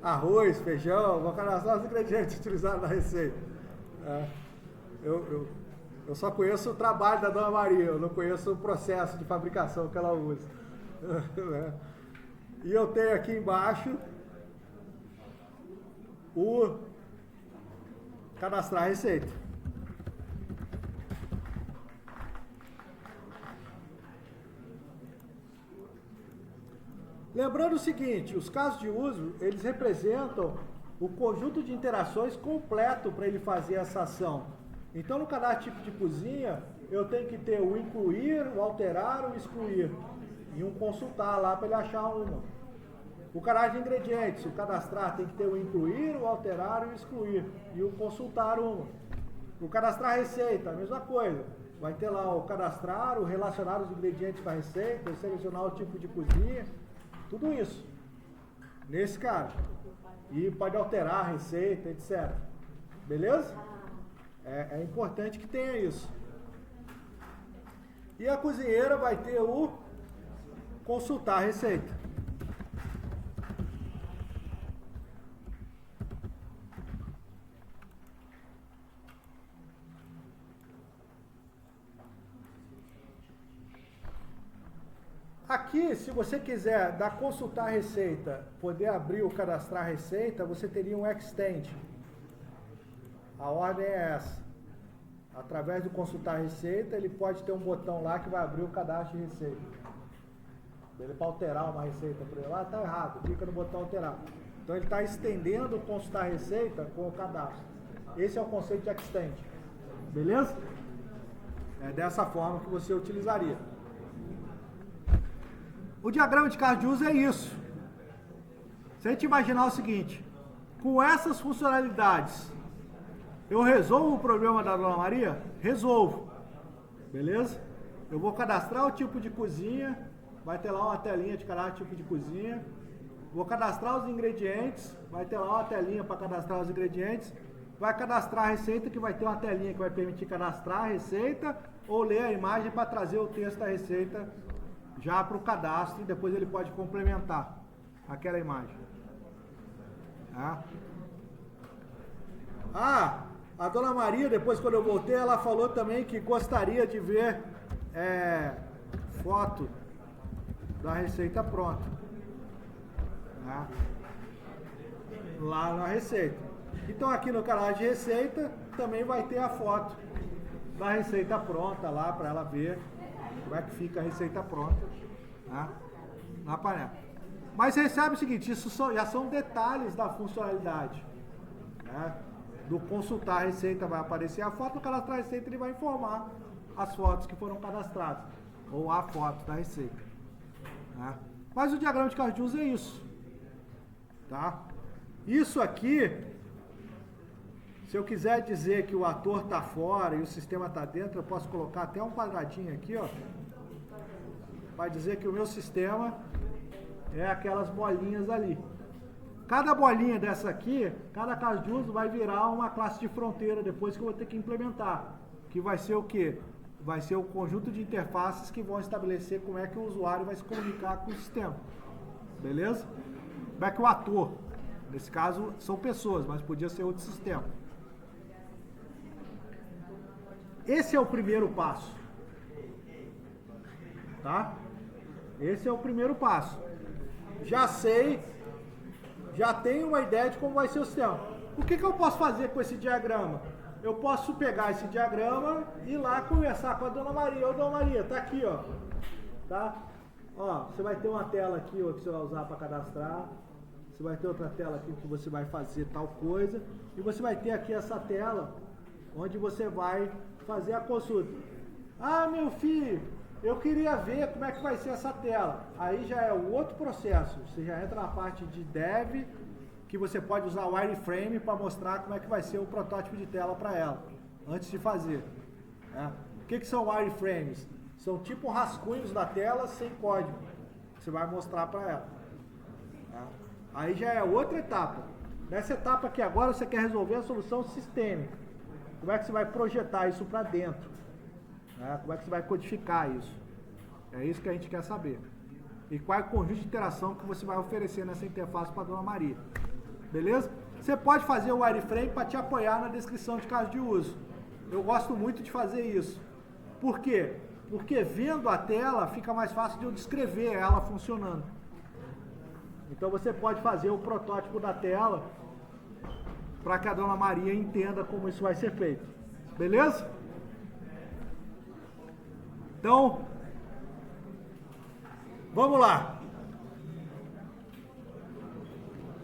arroz, feijão. Vou cadastrar os ingredientes utilizados na receita. Eu só conheço o trabalho da Dona Maria. Eu não conheço o processo de fabricação que ela usa. E eu tenho aqui embaixo o cadastrar a receita. Lembrando o seguinte, os casos de uso, eles representam o conjunto de interações completo para ele fazer essa ação. Então, no cadastro tipo de cozinha, eu tenho que ter o incluir, o alterar, o excluir. E um consultar lá para ele achar uma. O cadastro de ingredientes, o cadastrar tem que ter o incluir, o alterar e o excluir. E o consultar uma. O cadastrar receita, a mesma coisa. Vai ter lá o cadastrar, o relacionar os ingredientes com a receita, o selecionar o tipo de cozinha. Tudo isso. Nesse cara. E pode alterar a receita, etc. Beleza? É importante que tenha isso. E a cozinheira vai ter o consultar a receita. Aqui, se você quiser dar consultar a receita, poder abrir o cadastrar a receita, você teria um extend. A ordem é essa. Através do consultar a receita, ele pode ter um botão lá que vai abrir o cadastro de receita. Ele para alterar uma receita para ele lá, está errado, clica no botão alterar. Então ele está estendendo o consultar a receita com o cadastro. Esse é o conceito de extend. Beleza? É dessa forma que você utilizaria. O diagrama de caso de uso é isso. Se a gente imaginar o seguinte, com essas funcionalidades, eu resolvo o problema da Dona Maria? Resolvo. Beleza? Eu vou cadastrar o tipo de cozinha, vai ter lá uma telinha de cadastro tipo de cozinha. Vou cadastrar os ingredientes, vai ter lá uma telinha para cadastrar os ingredientes. Vai cadastrar a receita, que vai ter uma telinha que vai permitir cadastrar a receita ou ler a imagem para trazer o texto da receita já para o cadastro e depois ele pode complementar aquela imagem. A Dona Maria, depois quando eu voltei, ela falou também que gostaria de ver foto da receita pronta. Lá na receita. Então aqui no canal de receita também vai ter a foto da receita pronta lá para ela ver como é que fica a receita pronta na panela. Mas você sabe o seguinte, isso já são detalhes da funcionalidade. Do consultar a receita vai aparecer a foto, no cadastrar a receita ele vai informar as fotos que foram cadastradas, ou a foto da receita. Mas o diagrama de caso de uso é isso. Isso aqui, se eu quiser dizer que o ator está fora e o sistema está dentro, eu posso colocar até um quadradinho aqui, ó. Vai dizer que o meu sistema é aquelas bolinhas ali. Cada bolinha dessa aqui, cada caso de uso vai virar uma classe de fronteira depois que eu vou ter que implementar. Que vai ser o quê? Vai ser o conjunto de interfaces que vão estabelecer como é que o usuário vai se comunicar com o sistema. Beleza? Como é que o ator, nesse caso são pessoas, mas podia ser outro sistema. Esse é o primeiro passo. Esse é o primeiro passo. Já sei, já tenho uma ideia de como vai ser o sistema. O que eu posso fazer com esse diagrama? Eu posso pegar esse diagrama e ir lá conversar com a Dona Maria. Ô, Dona Maria, tá aqui, ó. Ó, você vai ter uma tela aqui, ó, que você vai usar para cadastrar. Você vai ter outra tela aqui que você vai fazer tal coisa. E você vai ter aqui essa tela onde você vai fazer a consulta. Meu filho, eu queria ver como é que vai ser essa tela. Aí já é o outro processo. Você já entra na parte de dev, que você pode usar o wireframe para mostrar como é que vai ser o protótipo de tela para ela, antes de fazer. O que são wireframes? São tipo rascunhos da tela sem código. Você vai mostrar para ela. Aí já é outra etapa. Nessa etapa aqui agora você quer resolver a solução sistêmica. Como é que você vai projetar isso para dentro? Como é que você vai codificar isso? É isso que a gente quer saber. E qual é o conjunto de interação que você vai oferecer nessa interface para a Dona Maria. Beleza? Você pode fazer o wireframe para te apoiar na descrição de caso de uso. Eu gosto muito de fazer isso. Por quê? Porque vendo a tela fica mais fácil de eu descrever ela funcionando. Então você pode fazer o protótipo da tela para que a Dona Maria entenda como isso vai ser feito. Beleza? Então, vamos lá.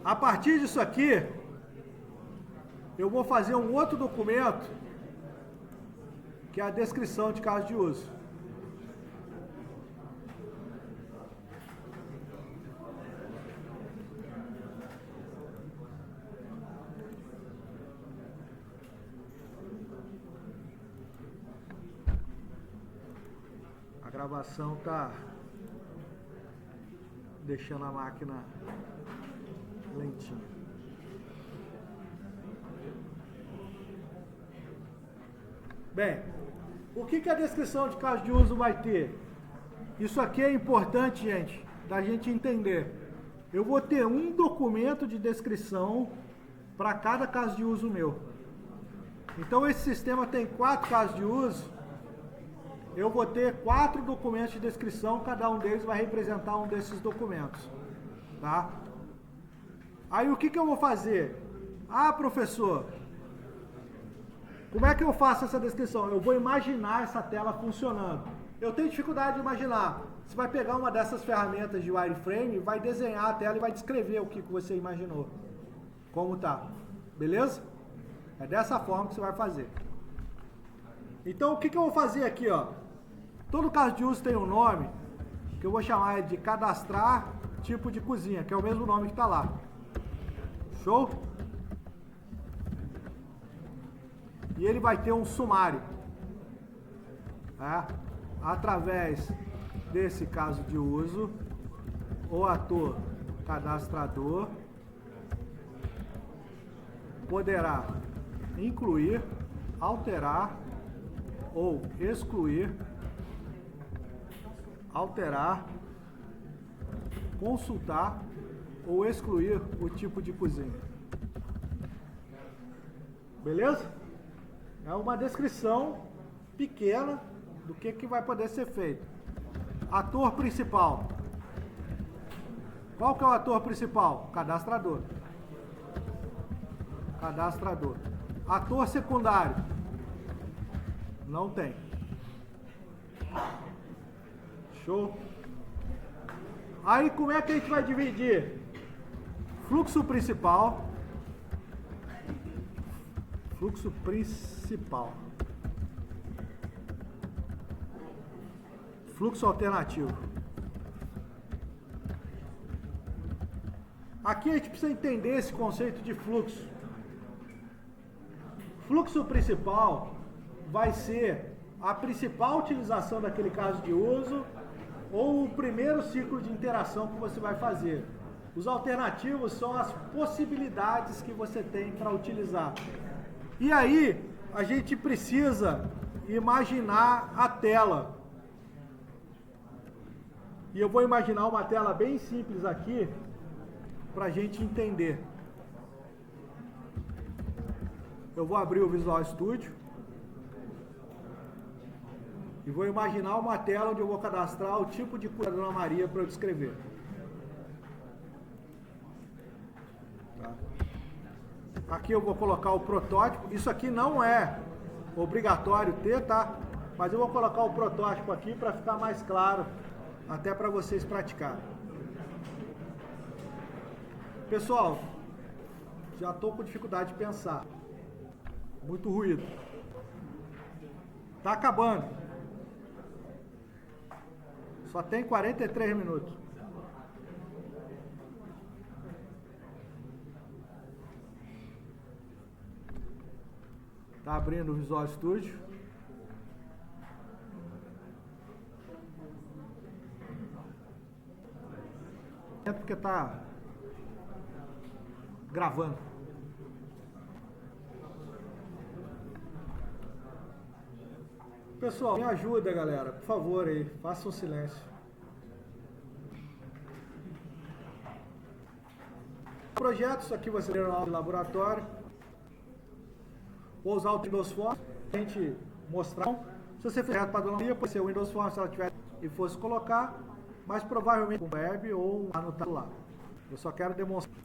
A partir disso aqui, eu vou fazer um outro documento que é a descrição de caso de uso. A gravação tá deixando a máquina lentinha. Bem, o que a descrição de caso de uso vai ter? Isso aqui é importante, gente, da gente entender. Eu vou ter um documento de descrição para cada caso de uso meu. Então esse sistema tem 4 casos de uso. Eu vou ter 4 documentos de descrição, cada um deles vai representar um desses documentos. Tá? Aí o que eu vou fazer? Ah, professor, como é que eu faço essa descrição? Eu vou imaginar essa tela funcionando. Eu tenho dificuldade de imaginar. Você vai pegar uma dessas ferramentas de wireframe, vai desenhar a tela e vai descrever o que você imaginou. Como tá. Beleza? É dessa forma que você vai fazer. Então o que eu vou fazer aqui, ó? Todo caso de uso tem um nome, que eu vou chamar de cadastrar tipo de cozinha, que é o mesmo nome que está lá. Show? E ele vai ter um sumário. Tá? Através desse caso de uso, o ator cadastrador poderá incluir, alterar ou excluir, alterar, consultar ou excluir o tipo de cozinha. Beleza? É uma descrição pequena do que vai poder ser feito. Ator principal. Qual que é o ator principal? Cadastrador. Cadastrador. Ator secundário. Não tem. Show? Aí como é que a gente vai dividir? Fluxo principal. Fluxo principal. Fluxo alternativo. Aqui a gente precisa entender esse conceito de fluxo. Fluxo principal vai ser a principal utilização daquele caso de uso ou o primeiro ciclo de interação que você vai fazer. Os alternativos são as possibilidades que você tem para utilizar. E aí, a gente precisa imaginar a tela. E eu vou imaginar uma tela bem simples aqui, para a gente entender. Eu vou abrir o Visual Studio. E vou imaginar uma tela onde eu vou cadastrar o tipo de coisa da Dona Maria para eu descrever. Tá? Aqui eu vou colocar o protótipo. Isso aqui não é obrigatório ter, tá? Mas eu vou colocar o protótipo aqui para ficar mais claro, até para vocês praticarem. Pessoal, já estou com dificuldade de pensar. Muito ruído. Tá acabando. Só tem 43 minutos. Tá abrindo o Visual Studio. É porque tá gravando. Pessoal, me ajuda, galera, por favor aí, façam silêncio. Projetos aqui você tem no laboratório. Vou usar o Windows Forms para a gente mostrar. Se você fizer para a Dona Maria, pode ser o Windows Forms se ela tiver e fosse colocar, mas provavelmente um web ou anotado lá. Eu só quero demonstrar.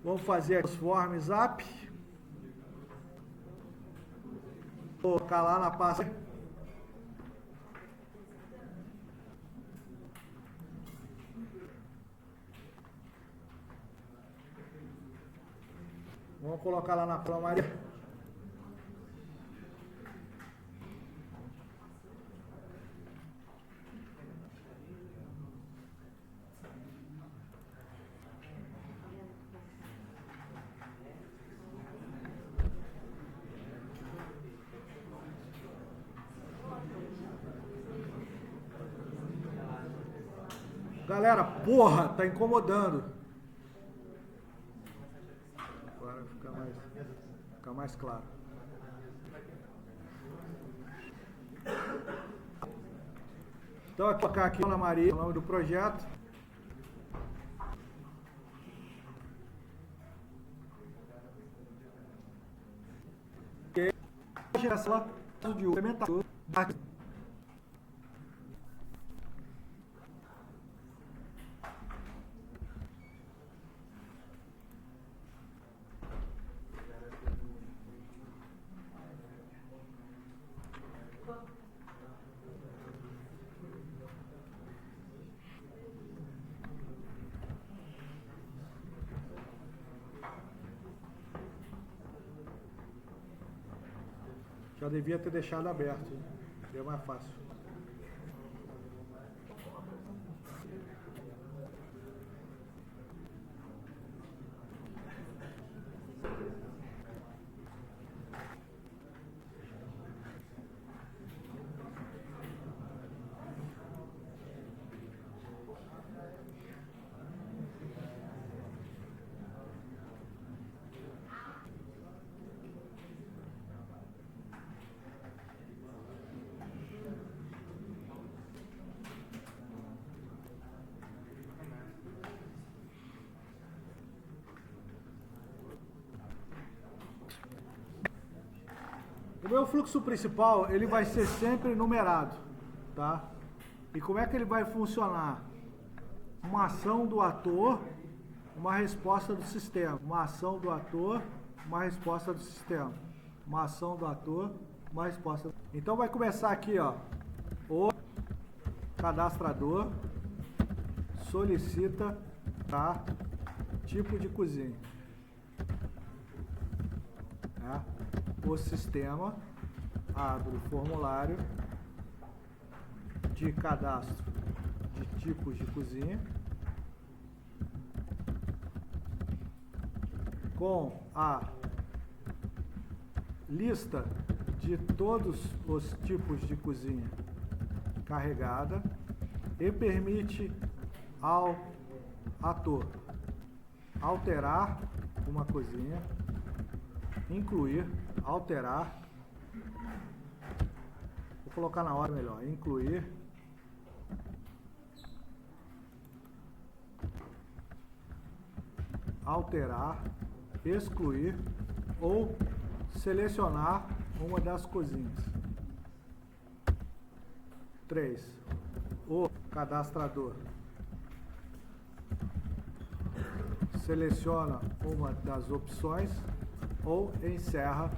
Vamos fazer os Forms App. Vou colocar lá na pasta. Vamos colocar lá na Dona Maria. Galera, porra, tá incomodando. Agora fica mais claro. Então, vou colocar aqui Ana Maria, o nome do projeto. Geração de implementador. Já devia ter deixado aberto, né? É mais fácil. O meu fluxo principal, ele vai ser sempre numerado, tá? E como é que ele vai funcionar? Uma ação do ator, uma resposta do sistema. Uma ação do ator, uma resposta do sistema. Uma ação do ator, uma resposta. Então vai começar aqui, ó. O cadastrador solicita, tá? Tipo de cozinha. O sistema abre o formulário de cadastro de tipos de cozinha com a lista de todos os tipos de cozinha carregada e permite ao ator alterar uma cozinha, incluir, alterar, vou colocar na hora melhor, incluir, alterar, excluir ou selecionar uma das cozinhas. 3. O cadastrador seleciona uma das opções ou encerra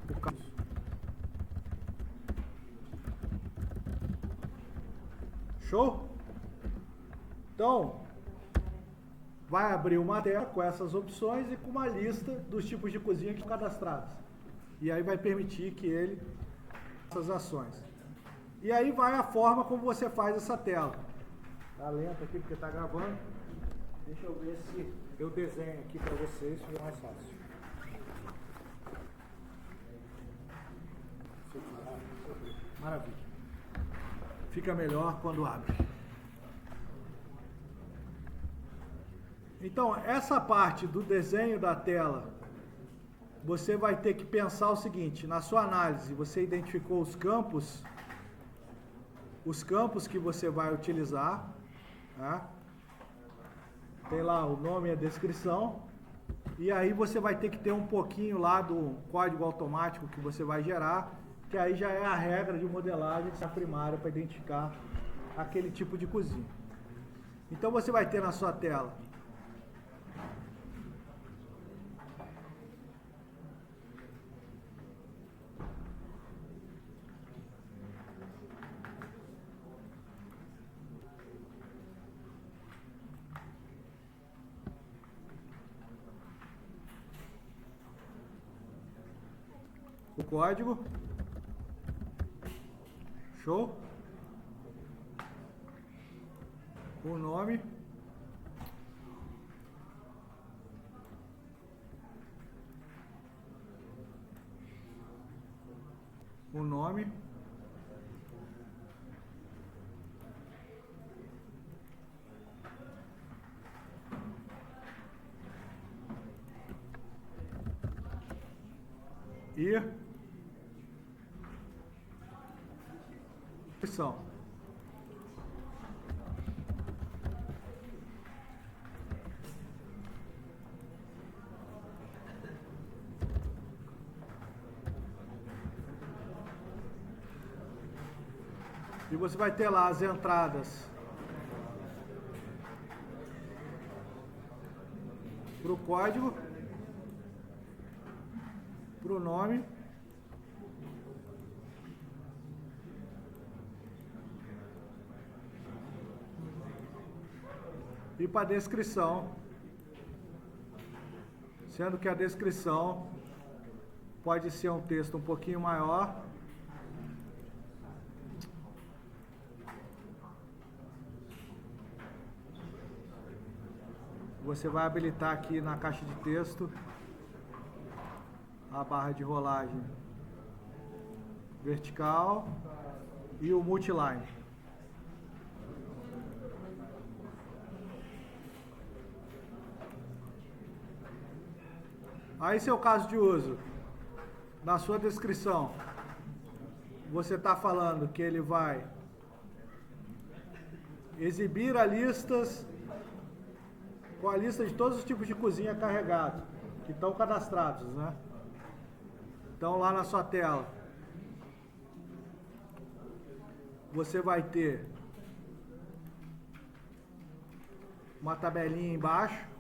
o caso. Show? Então, vai abrir uma tela com essas opções e com uma lista dos tipos de cozinha que estão cadastrados. E aí vai permitir que ele faça essas ações. E aí vai a forma como você faz essa tela. Tá lento aqui porque tá gravando. Deixa eu ver se eu desenho aqui para vocês, fica mais fácil. Maravilha. Fica melhor quando abre. Então, essa parte do desenho da tela, você vai ter que pensar o seguinte, na sua análise, você identificou os campos que você vai utilizar, tá? Tem lá o nome e a descrição, e aí você vai ter que ter um pouquinho lá do código automático que você vai gerar, que aí já é a regra de modelagem primária para identificar aquele tipo de cozinha. Então você vai ter na sua tela o código. Show? O nome. O nome. e descrição. E você vai ter lá as entradas para o código, para o nome, e para a descrição, sendo que a descrição pode ser um texto um pouquinho maior, você vai habilitar aqui na caixa de texto a barra de rolagem vertical e o multiline. Aí, seu caso de uso, na sua descrição, você está falando que ele vai exibir com a lista de todos os tipos de cozinha carregados, que estão cadastrados, né? Então, lá na sua tela, você vai ter uma tabelinha embaixo,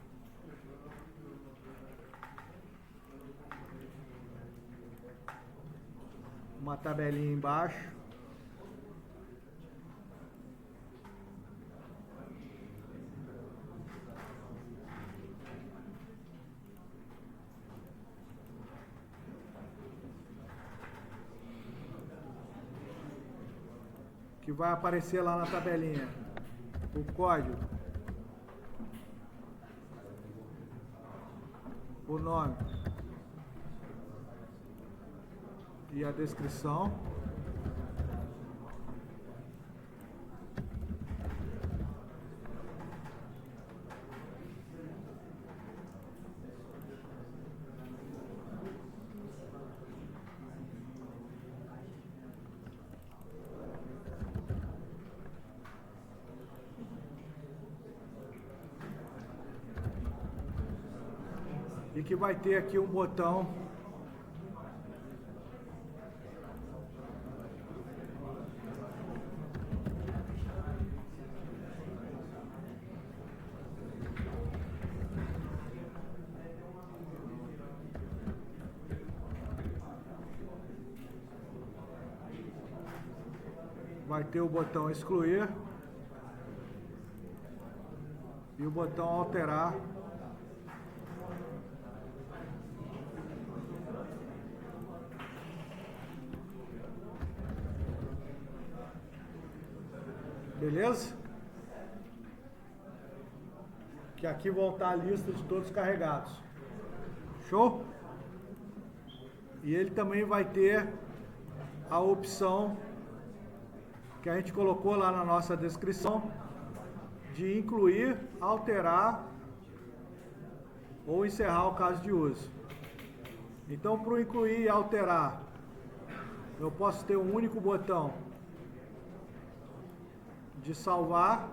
que vai aparecer lá na tabelinha o código, o nome e a descrição. E que vai ter aqui um botão excluir e o botão alterar. Beleza? Que aqui vão estar a lista de todos carregados. Show? E ele também vai ter a opção que a gente colocou lá na nossa descrição de incluir, alterar ou encerrar o caso de uso. Então, para o incluir e alterar, eu posso ter um único botão de salvar,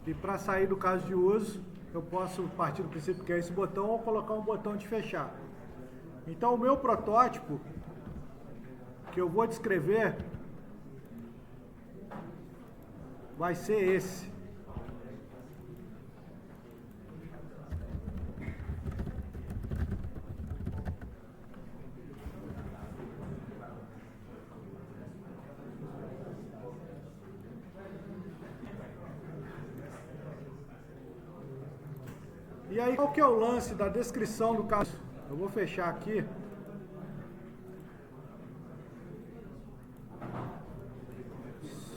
e para sair do caso de uso, eu posso partir do princípio que é esse botão ou colocar um botão de fechar. Então, o meu protótipo que eu vou descrever vai ser esse. E aí, qual que é o lance da descrição do caso? Eu vou fechar aqui.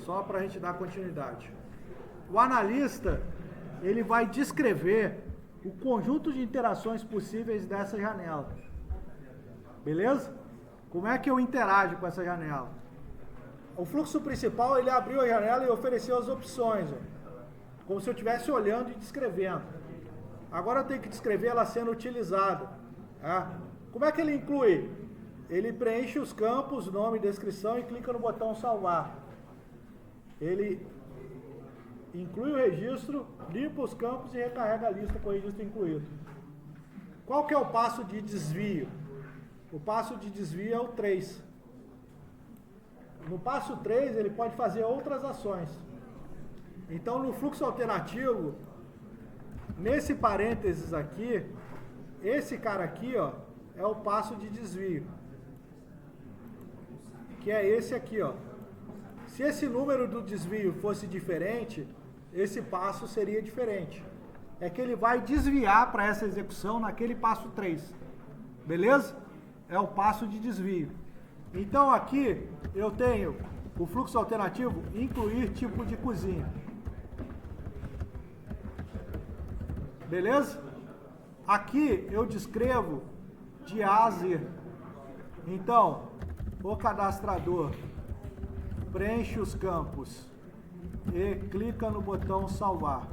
Só para a gente dar continuidade. O analista, ele vai descrever o conjunto de interações possíveis dessa janela. Beleza? Como é que eu interajo com essa janela? O fluxo principal, ele abriu a janela e ofereceu as opções, ó, como se eu estivesse olhando e descrevendo. Agora eu tenho que descrever ela sendo utilizada. Tá? Como é que ele inclui? Ele preenche os campos, nome e descrição e clica no botão salvar. Ele inclui o registro, limpa os campos e recarrega a lista com o registro incluído. Qual que é o passo de desvio? O passo de desvio é o 3. No passo 3, ele pode fazer outras ações. Então, no fluxo alternativo, nesse parênteses aqui, esse cara aqui, ó, é o passo de desvio. Que é esse aqui, ó. Se esse número do desvio fosse diferente, esse passo seria diferente. É que ele vai desviar para essa execução naquele passo 3. Beleza? É o passo de desvio. Então aqui eu tenho o fluxo alternativo incluir tipo de cozinha. Beleza? Aqui eu descrevo de A a Z. Então, o cadastrador preenche os campos e clica no botão salvar.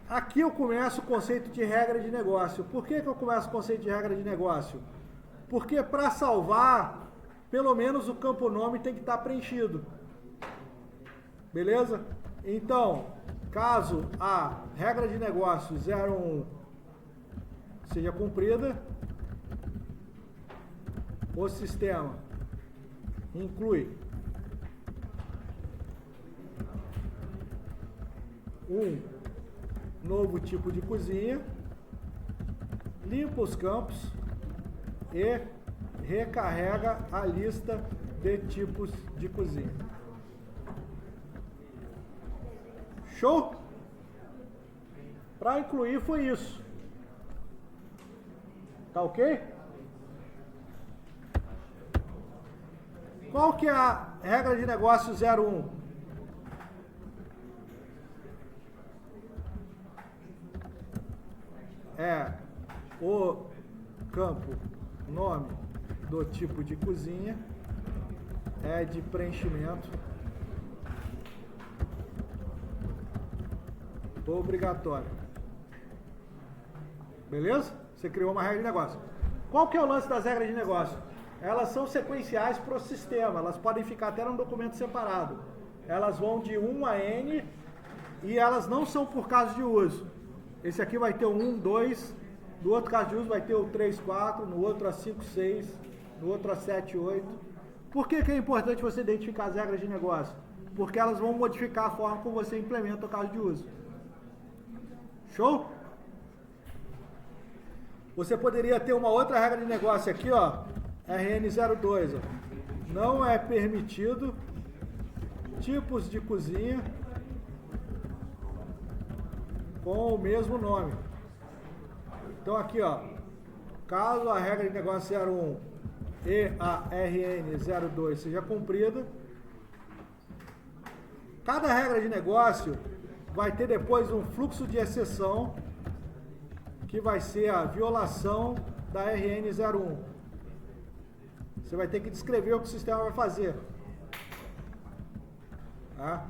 Aqui eu começo o conceito de regra de negócio. Por que eu começo o conceito de regra de negócio? Porque para salvar, pelo menos o campo nome tem que estar preenchido. Beleza? Então, caso a regra de negócio 01 seja cumprida, o sistema inclui um novo tipo de cozinha, limpa os campos e recarrega a lista de tipos de cozinha. Show? Para incluir foi isso. Tá ok? Qual que é a regra de negócio 01? É o campo nome do tipo de cozinha é de preenchimento obrigatório. Beleza? Você criou uma regra de negócio. Qual que é o lance das regras de negócio? Elas são sequenciais para o sistema, elas podem ficar até num documento separado. Elas vão de 1 a N e elas não são por caso de uso. Esse aqui vai ter o 1, 2, no outro caso de uso vai ter o 3, 4, no outro a 5, 6, no outro a 7, 8. Por que é importante você identificar as regras de negócio? Porque elas vão modificar a forma como você implementa o caso de uso. Show? Você poderia ter uma outra regra de negócio aqui, ó, RN02, ó. Não é permitido tipos de cozinha com o mesmo nome. Então aqui, ó, caso a regra de negócio 01 e a RN02 seja cumprida, cada regra de negócio vai ter depois um fluxo de exceção que vai ser a violação da RN01. Você vai ter que descrever o que o sistema vai fazer. Tá?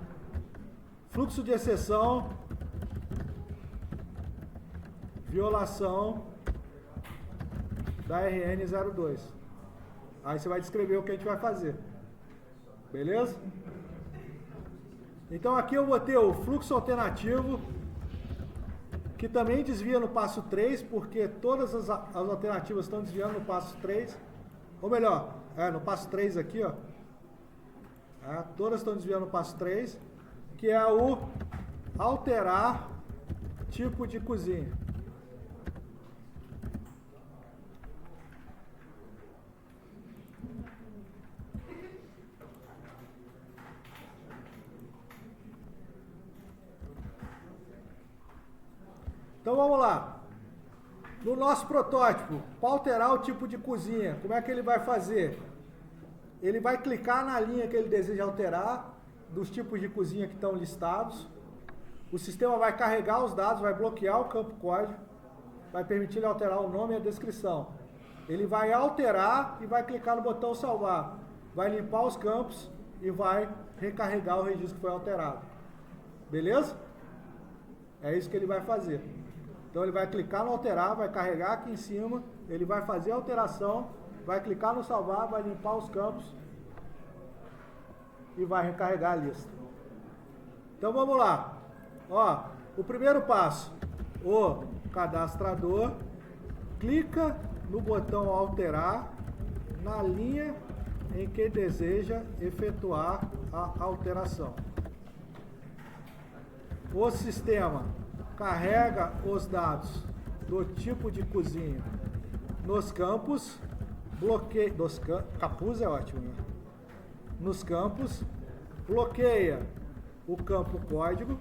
Fluxo de exceção, violação da RN02. Aí você vai descrever o que a gente vai fazer. Beleza? Então aqui eu vou ter o fluxo alternativo, que também desvia no passo 3, porque todas as alternativas estão desviando no passo 3. Ou melhor, no passo 3 aqui, ó. Todas estão desviando no passo 3, que é o alterar tipo de cozinha. Então vamos lá. No nosso protótipo, para alterar o tipo de cozinha, como é que ele vai fazer? Ele vai clicar na linha que ele deseja alterar, dos tipos de cozinha que estão listados. O sistema vai carregar os dados, vai bloquear o campo código, vai permitir ele alterar o nome e a descrição. Ele vai alterar e vai clicar no botão salvar. Vai limpar os campos e vai recarregar o registro que foi alterado. Beleza? É isso que ele vai fazer. Então ele vai clicar no alterar, vai carregar aqui em cima, ele vai fazer a alteração, vai clicar no salvar, vai limpar os campos e vai recarregar a lista. Então vamos lá. Ó, o primeiro passo, o cadastrador clica no botão alterar na linha em que deseja efetuar a alteração. O sistema carrega os dados do tipo de cozinha nos campos, bloqueia, capuz é ótimo, né? Nos campos, bloqueia o campo código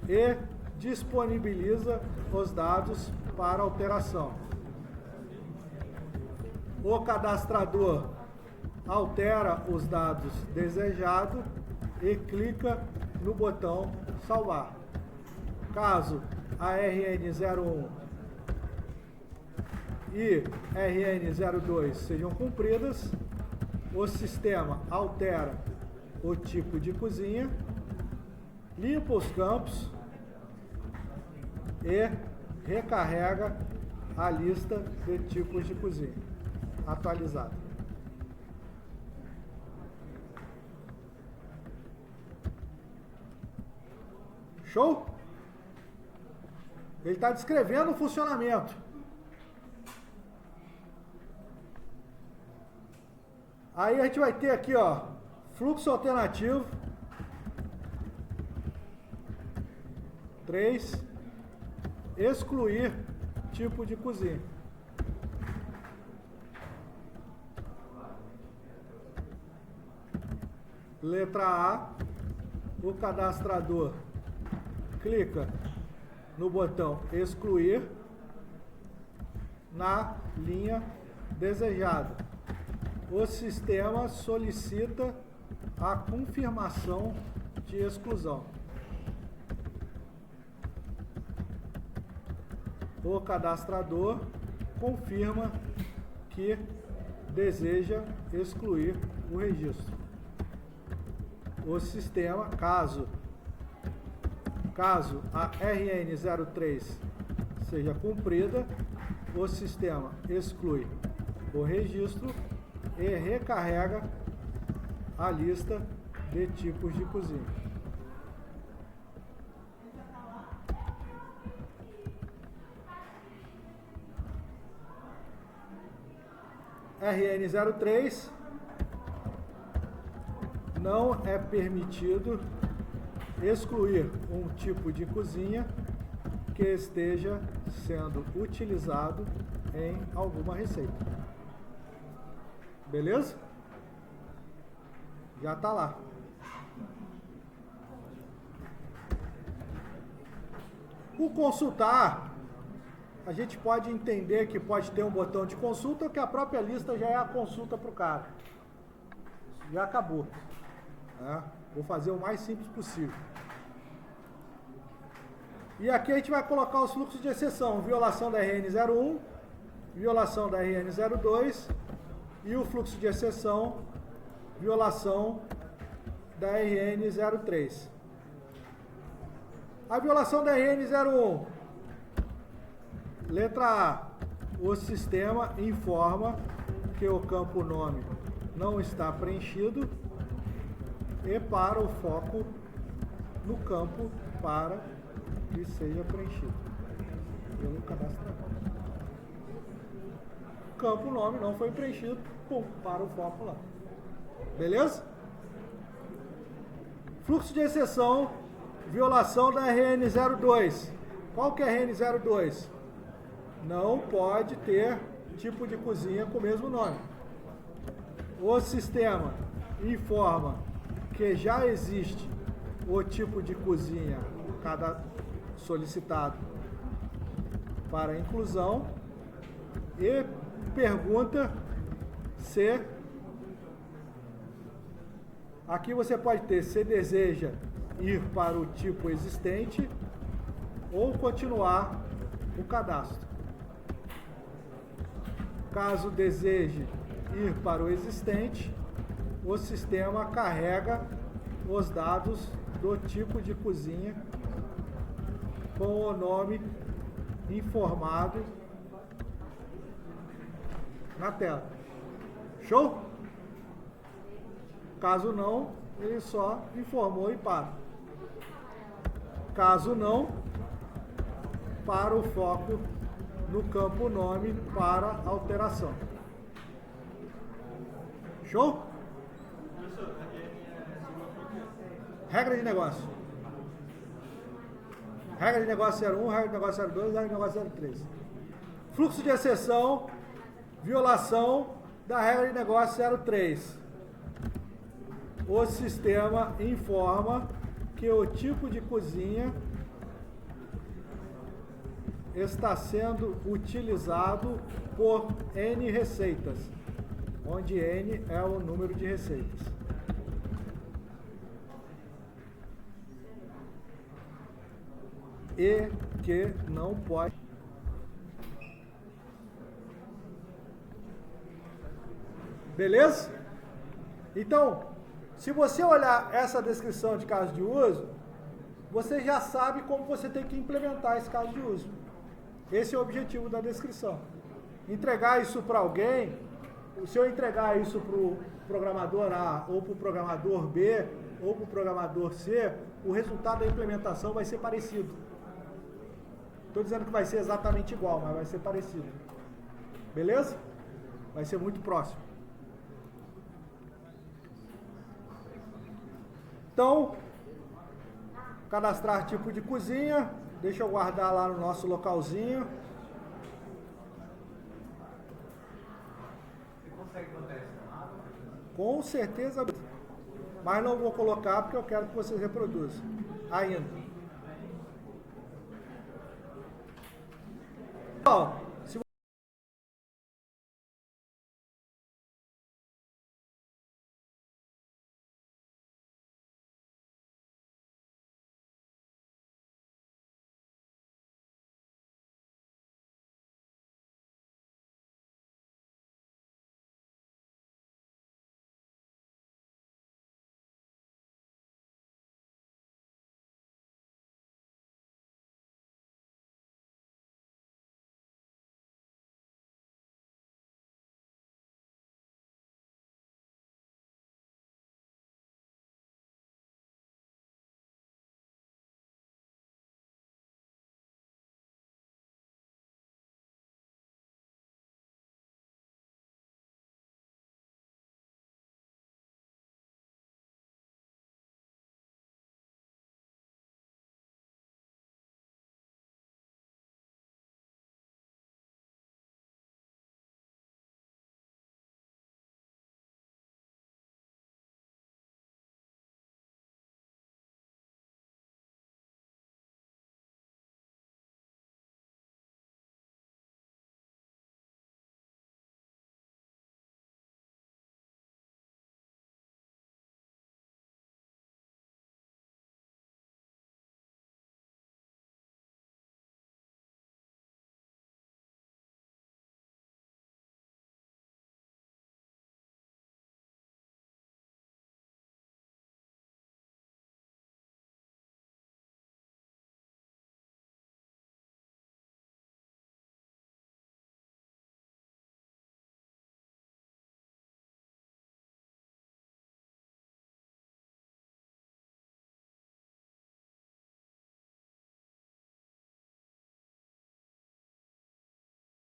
e disponibiliza os dados para alteração. O cadastrador altera os dados desejados e clica no botão salvar. Caso a RN01 e RN02 sejam cumpridas, o sistema altera o tipo de cozinha, limpa os campos e recarrega a lista de tipos de cozinha atualizada. Show? Ele está descrevendo o funcionamento. Aí a gente vai ter aqui, ó, fluxo alternativo 3, excluir tipo de cozinha. Letra A, o cadastrador clica no botão excluir na linha desejada. O sistema solicita a confirmação de exclusão. O cadastrador confirma que deseja excluir o registro. O sistema, caso a RN03 seja cumprida, o sistema exclui o registro e recarrega a lista de tipos de cozinha. RN03 não é permitido excluir um tipo de cozinha que esteja sendo utilizado em alguma receita. Beleza? Já está lá. O consultar, a gente pode entender que pode ter um botão de consulta, que a própria lista já é a consulta para o cara. Já acabou. Né? Vou fazer o mais simples possível. E aqui a gente vai colocar os fluxos de exceção. Violação da RN01, violação da RN02 e o fluxo de exceção, violação da RN03. A violação da RN01. Letra A. O sistema informa que o campo nome não está preenchido e para o foco no campo para que seja preenchido pelo cadastrador. Campo nome não foi preenchido, pum, para o foco lá. Beleza? Fluxo de exceção, violação da RN02. Qual que é a RN02? Não pode ter tipo de cozinha com o mesmo nome. O sistema informa que já existe o tipo de cozinha solicitado para inclusão e pergunta se Aqui você pode ter, se deseja ir para o tipo existente ou continuar o cadastro. Caso deseje ir para o existente, o sistema carrega os dados do tipo de cozinha com o nome informado na tela. Show? Caso não, ele só informou e para. Caso não, para o foco no campo nome para alteração. Show? Regra de negócio. Regra de negócio 01, regra de negócio 02, regra de negócio 03. Fluxo de exceção, violação da regra de negócio 03. O sistema informa que o tipo de cozinha está sendo utilizado por N receitas, onde N é o número de receitas. E que não pode. Beleza? Então, se você olhar essa descrição de caso de uso, você já sabe como você tem que implementar esse caso de uso. Esse é o objetivo da descrição. Entregar isso para alguém, se eu entregar isso para o programador A, ou para o programador B, ou para o programador C, o resultado da implementação vai ser parecido. Estou dizendo que vai ser exatamente igual, mas vai ser parecido. Beleza? Vai ser muito próximo. Então, cadastrar tipo de cozinha. Deixa eu guardar lá no nosso localzinho. Você consegue botar isso na aba? Com certeza. Mas não vou colocar porque eu quero que vocês reproduzam. Ainda. Ó,